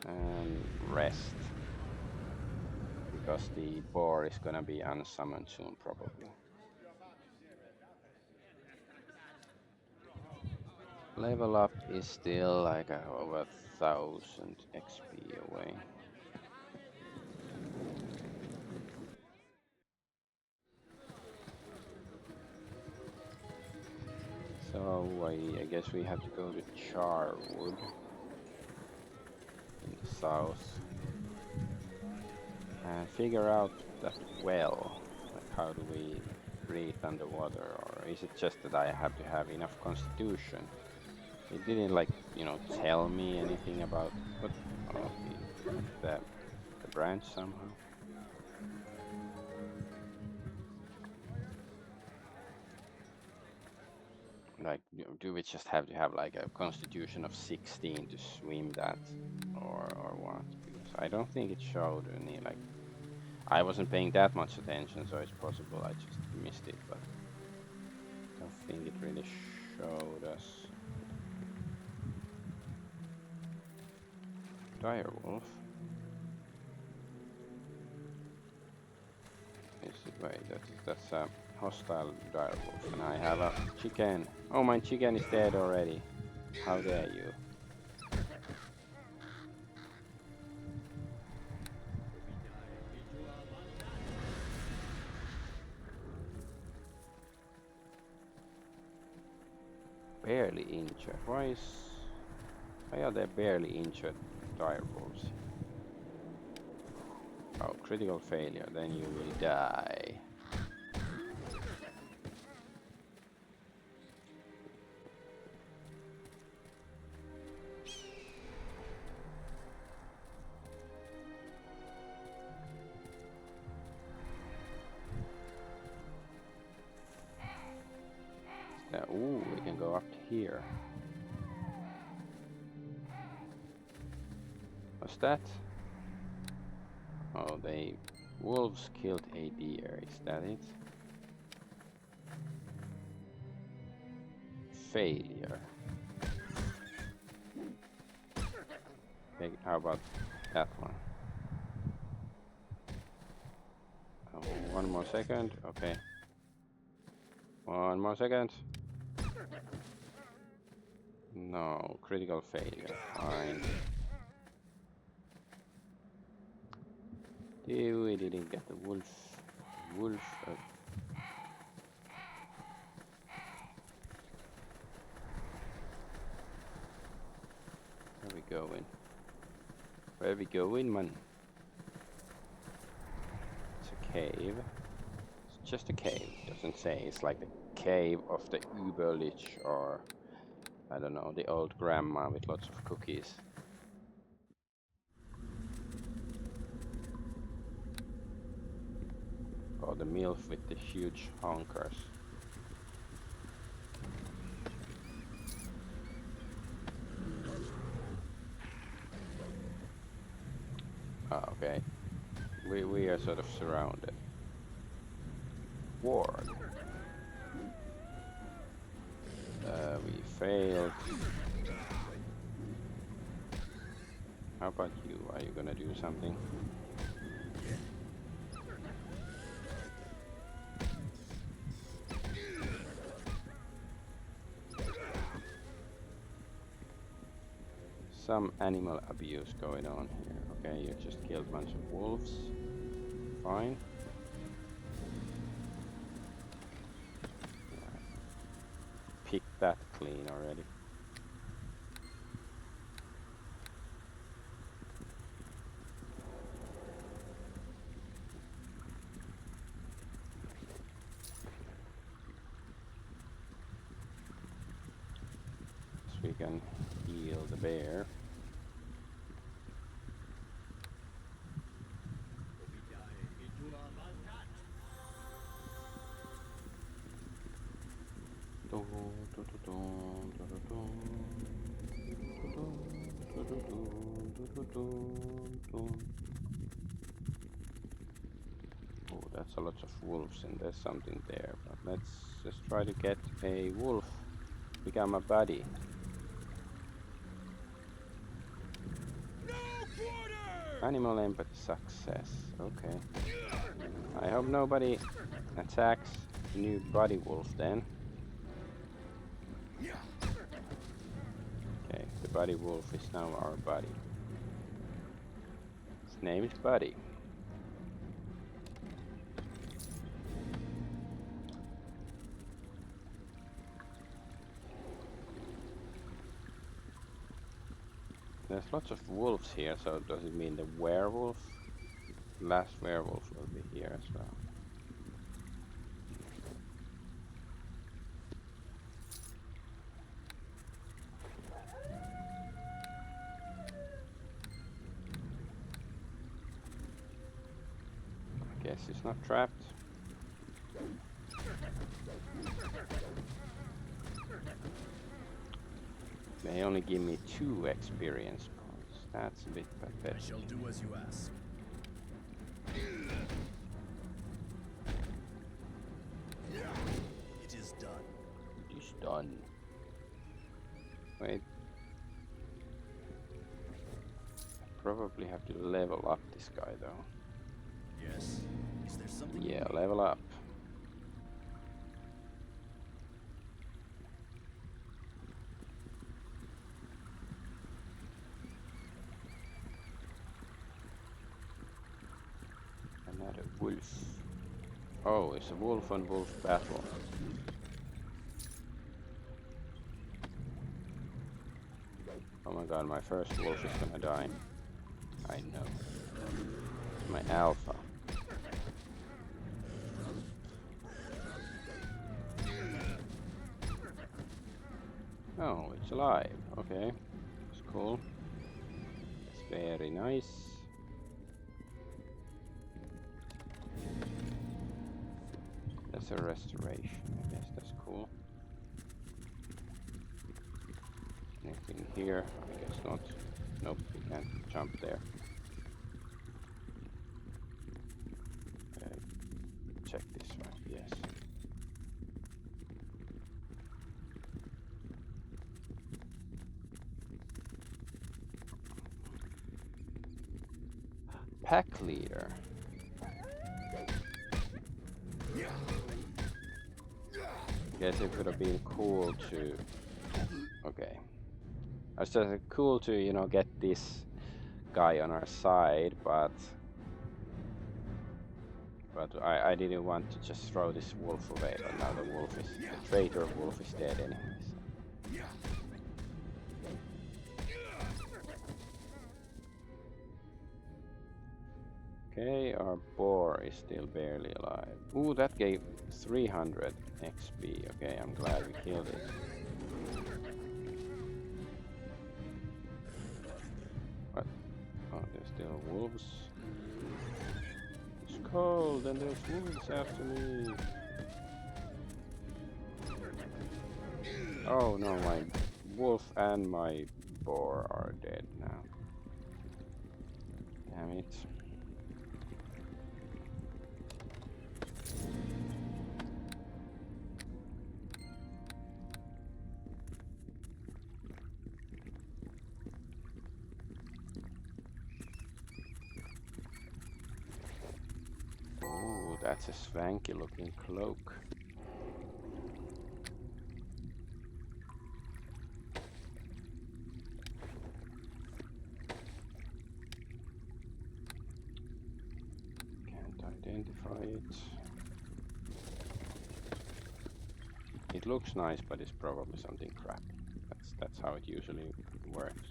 And rest. Because the boar is gonna be unsummoned soon, probably. Level up is still like over 1000 XP away. So I guess we have to go to Charwood in the south and figure out that well. Like how do we breathe underwater, or is it just that I have to have enough constitution? It didn't like, tell me anything about what the branch somehow. Like, do we just have to have like a constitution of 16 to swim that, or what? Because I don't think it showed any like. I wasn't paying that much attention, so it's possible I just missed it, but I don't think it really showed us. Direwolf. Wait, that's a hostile direwolf, and I have a chicken. Oh, my chicken is dead already. How dare you? Barely injured. Why are there barely injured dire wolves? Oh, critical failure, then you will die. Ooh, we can go up here. What's that? Oh, wolves killed a deer, is that it? Failure. Okay, how about that one? Oh, 1 more second, okay. 1 more second. No, critical failure, fine. We didn't get the wolf. Where we going? Where we going, man? It's a cave. It's just a cave. Doesn't say it's like the cave of the Uberlich or I don't know, the old grandma with lots of cookies. Or the MILF with the huge honkers. Ah, okay. We are sort of surrounded. Ward. We failed. How about you? Are you gonna do something? Some animal abuse going on here. Okay, you just killed a bunch of wolves. Fine. Pick that clean already. So we can heal the bear. Oh, that's a lot of wolves and there's something there, but let's just try to get a wolf, become a buddy. No quarter! Animal empathy success, okay. I hope nobody attacks the new buddy wolf then. Okay, the buddy wolf is now our buddy. His name is Buddy. There's lots of wolves here, so does it mean the werewolf? Last werewolf will be here as well. I guess it's not trapped. They only give me 2 experience points. That's a bit pathetic. I shall do as you ask. It is done. It is done. Wait. Probably have to level up this guy though. Yes. Is there something? Yeah, level up. Another wolf. Oh, it's a wolf on wolf battle. Oh my god, my first wolf is gonna die. I know. My alpha. Oh, it's alive. Okay. That's cool. That's very nice. That's a restoration. I guess that's cool. Anything here? I guess not. Nope, we can't jump there. Check this one, yes. Pack leader. Guess it could have been cool to... Okay. It's just cool to, you know, get this guy on our side, but I didn't want to just throw this wolf away, but now the wolf is... The traitor wolf is dead anyways. Okay, our boar is still barely alive. Ooh, that gave 300 XP. Okay, I'm glad we killed it. What? Oh, there's still wolves. It's cold and there's wolves after me. Oh no, my wolf and my boar are dead now. Damn it. Ooh, that's a swanky looking cloak. Can't identify it. It looks nice, but it's probably something crap. That's how it usually works.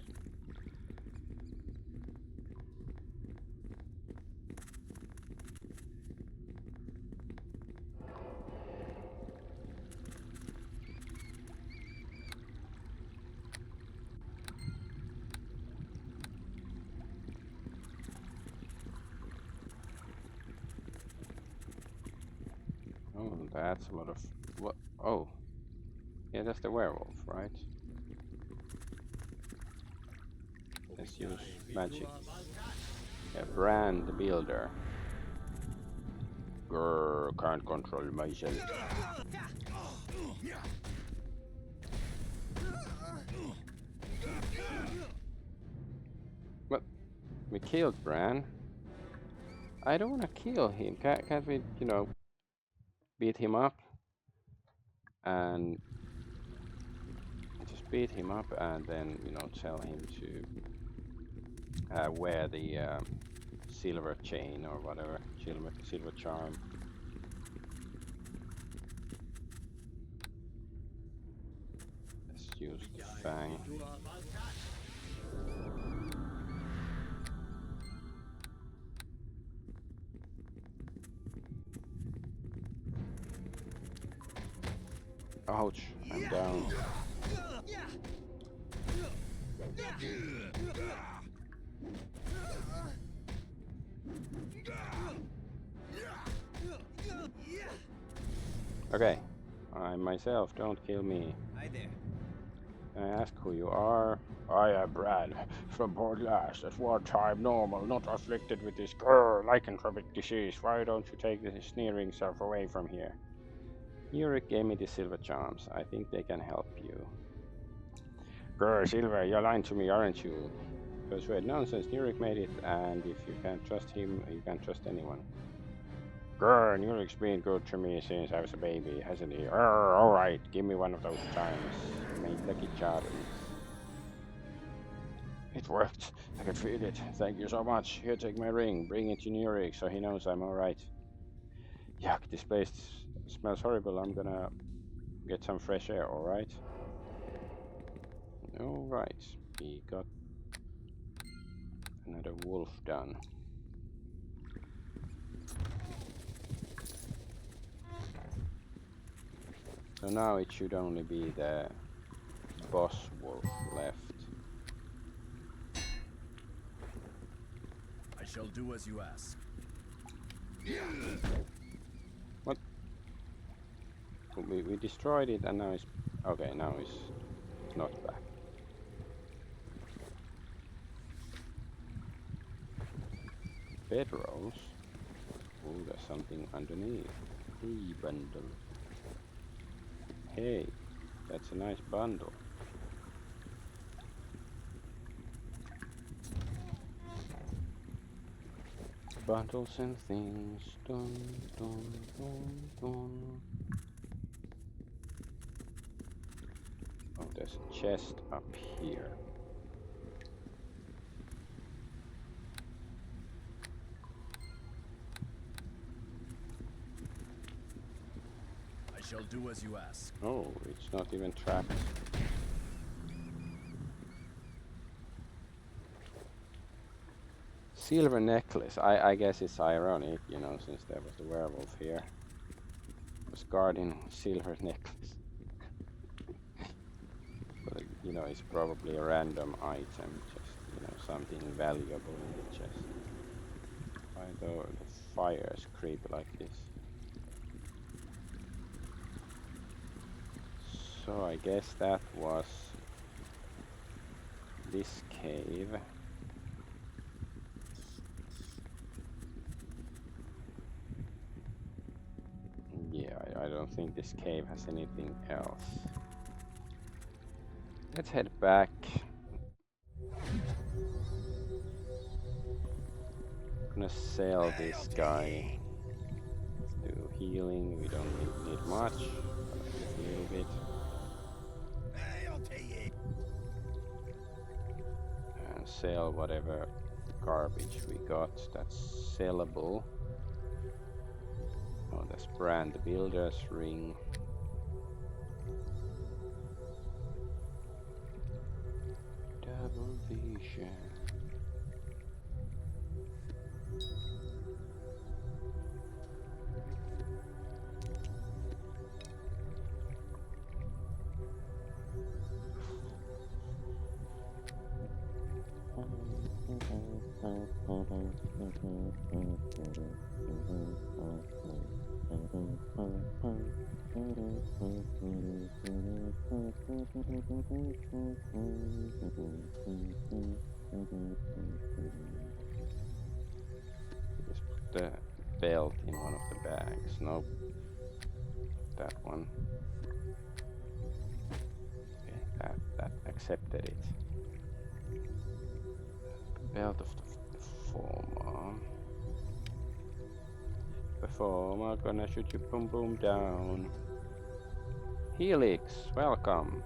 Oh, that's a lot of... What? Oh. Yeah, that's the werewolf, right? Let's use magic. Yeah, Brand the Builder. Grrr, can't control myself. What? We killed Bran? I don't want to kill him. Can't we, you know, beat him up? And just beat him up and then, you know, tell him to wear the silver chain or whatever, silver charm. Let's use the fang. Ouch, I'm down. Okay, I myself, don't kill me. Hi there. Can I ask who you are? I am Brad, from Port Last, at one time normal, not afflicted with this lycanthropic disease. Why don't you take this sneering self away from here? Yurik gave me the silver charms. I think they can help you. Grr, Silver, you're lying to me, aren't you? Persuade nonsense, Yurik made it, and if you can't trust him, you can't trust anyone. Grr, Yurik's been good to me since I was a baby, hasn't he? Alright, give me one of those charms. Made lucky charms. It worked. I can feel it. Thank you so much. Here, take my ring. Bring it to Yurik so he knows I'm alright. Yuck, this place smells horrible. I'm gonna get some fresh air, alright? Alright. we got another wolf done. So now it should only be the boss wolf left. I shall do as you ask. What? We destroyed it and now it's... Okay, now it's not back. Bedrolls? Oh, there's something underneath. Hey, bundle. Hey, that's a nice bundle. Bundles and things. Dun, dun, dun, dun. Oh, there's a chest up here. I shall do as you ask. Oh, it's not even trapped. Silver necklace. I guess it's ironic, you know, since there was the werewolf here. Was guarding silver necklace. But you know, it's probably a random item, just you know, something valuable in the chest. Why do the fires creep like this? So I guess that was this cave. Yeah, I don't think this cave has anything else. Let's head back. Gonna sell this guy. Let's do healing. We don't need much, but just a little bit. I'll take it. And sell whatever garbage we got that's sellable. Oh, that's brand the builder's ring. Double vision. Just put the belt in one of the bags. Nope. That one. Okay, that accepted it. Belt of the performer. Performer, gonna shoot you boom boom down. Helix, welcome.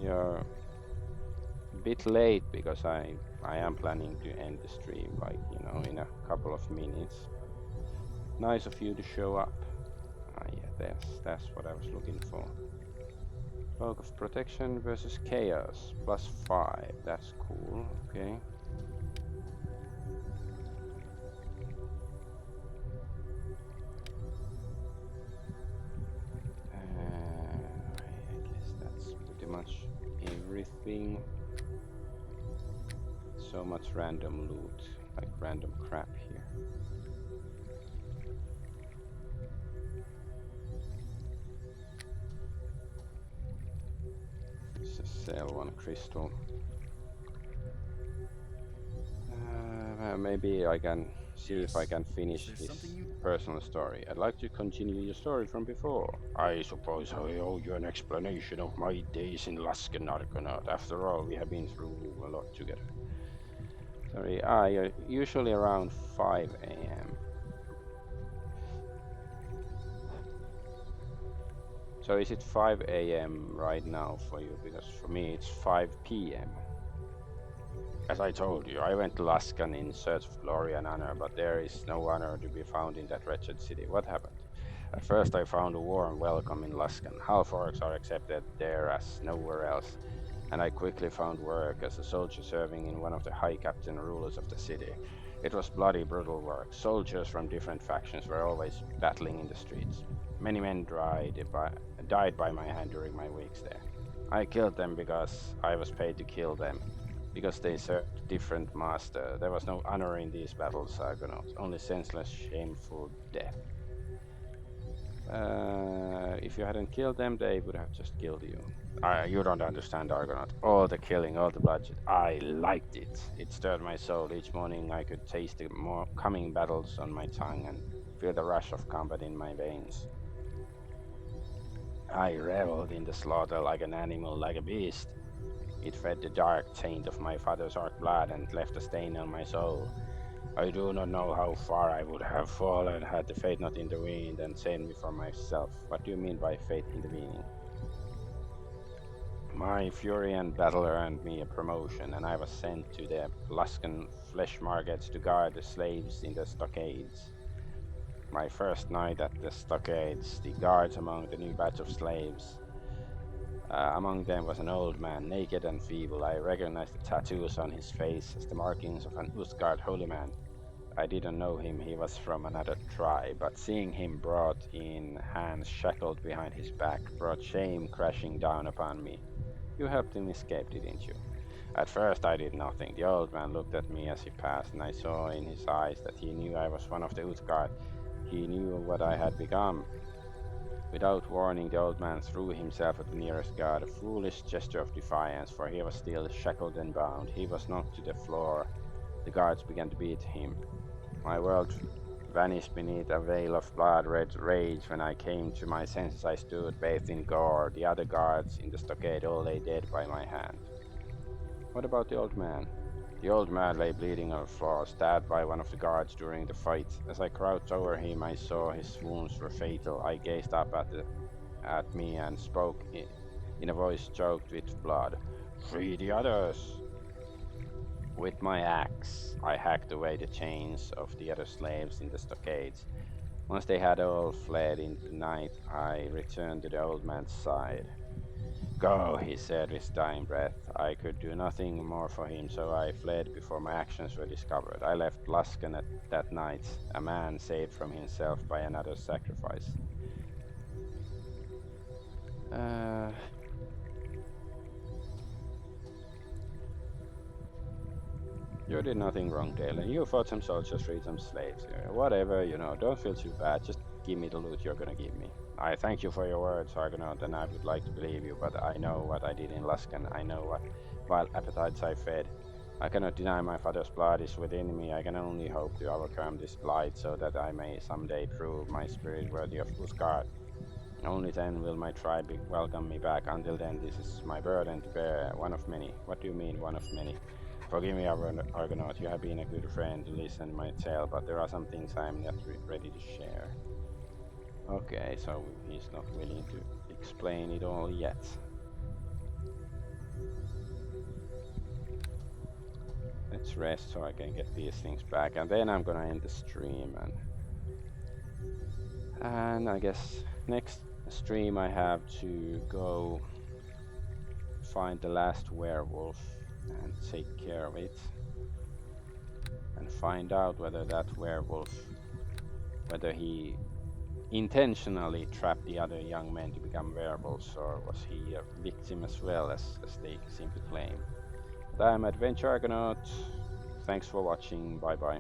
You're a bit late because I am planning to end the stream, like, you know, in a couple of minutes. Nice of you to show up. Ah, yeah, that's what I was looking for. Cloak of protection versus chaos, +5. That's cool. Okay. I guess that's pretty much everything. So much random loot, like random crap here. Let's just sell one crystal. Maybe I can see if I can finish this personal story. I'd like to continue your story from before. I suppose I owe you an explanation of my days in Lasken, Argonaut. After all, we have been through a lot together. Sorry, usually around 5 a.m. So is it 5 a.m. right now for you? Because for me it's 5 p.m. As I told you, I went to Laskan in search of glory and honor, but there is no honor to be found in that wretched city. What happened? At first I found a warm welcome in Laskan. Half-orcs are accepted there as nowhere else. and I quickly found work as a soldier serving in one of the high captain rulers of the city. It was bloody, brutal work. Soldiers from different factions were always battling in the streets. Many men died by my hand during my weeks there. I killed them because I was paid to kill them, because they served a different master. There was no honor in these battles, Argonaut, only senseless, shameful death. If you hadn't killed them, they would have just killed you. You don't understand, Argonaut. All the killing, all the bloodshed. I liked it. It stirred my soul. Each morning I could taste the more coming battles on my tongue and feel the rush of combat in my veins. I reveled in the slaughter like an animal, like a beast. It fed the dark taint of my father's dark blood and left a stain on my soul. I do not know how far I would have fallen had the fate not intervened and saved me from myself. What do you mean by fate intervening? My fury and battle earned me a promotion, and I was sent to the Luskan flesh markets to guard the slaves in the stockades. My first night at the stockades, the guards among the new batch of slaves. Among them was an old man, naked and feeble. I recognized the tattoos on his face as the markings of an Utgard holy man. I didn't know him, he was from another tribe, but seeing him brought in, hands shackled behind his back, brought shame crashing down upon me. You helped him escape, didn't you? At first I did nothing. The old man looked at me as he passed, and I saw in his eyes that he knew I was one of the Utgard. He knew what I had become. Without warning, the old man threw himself at the nearest guard, a foolish gesture of defiance, for he was still shackled and bound. He was knocked to the floor. The guards began to beat him. My world vanished beneath a veil of blood-red rage. When I came to my senses, I stood bathed in gore. The other guards in the stockade all lay dead by my hand. What about the old man? The old man lay bleeding on the floor, stabbed by one of the guards during the fight. As I crouched over him, I saw his wounds were fatal. I gazed up at me and spoke in a voice choked with blood. Free the others! With my axe, I hacked away the chains of the other slaves in the stockades. Once they had all fled into the night, I returned to the old man's side. Go, he said with dying breath. I could do nothing more for him, so I fled before my actions were discovered. I left Luskan that night, a man saved from himself by another's sacrifice. You did nothing wrong, Galen. You fought some soldiers, freed some slaves. Whatever, don't feel too bad. Just give me the loot you're gonna give me. I thank you for your words, Argonaut, and I would like to believe you, but I know what I did in Luskan. I know what wild appetites I fed. I cannot deny my father's blood is within me. I can only hope to overcome this blight so that I may someday prove my spirit worthy of Utgard. Only then will my tribe welcome me back. Until then, this is my burden to bear, one of many. What do you mean, one of many? Forgive me, Argonaut, you have been a good friend to listen to my tale, but there are some things I am not ready to share. Okay, so he's not willing to explain it all yet. Let's rest so I can get these things back, and then I'm gonna end the stream, and I guess next stream I have to go find the last werewolf and take care of it, and find out whether that werewolf, whether he intentionally trapped the other young men to become werewolves, or was he a victim as well, as they seem to claim. But I'm Adventure Argonaut. Thanks for watching. Bye bye.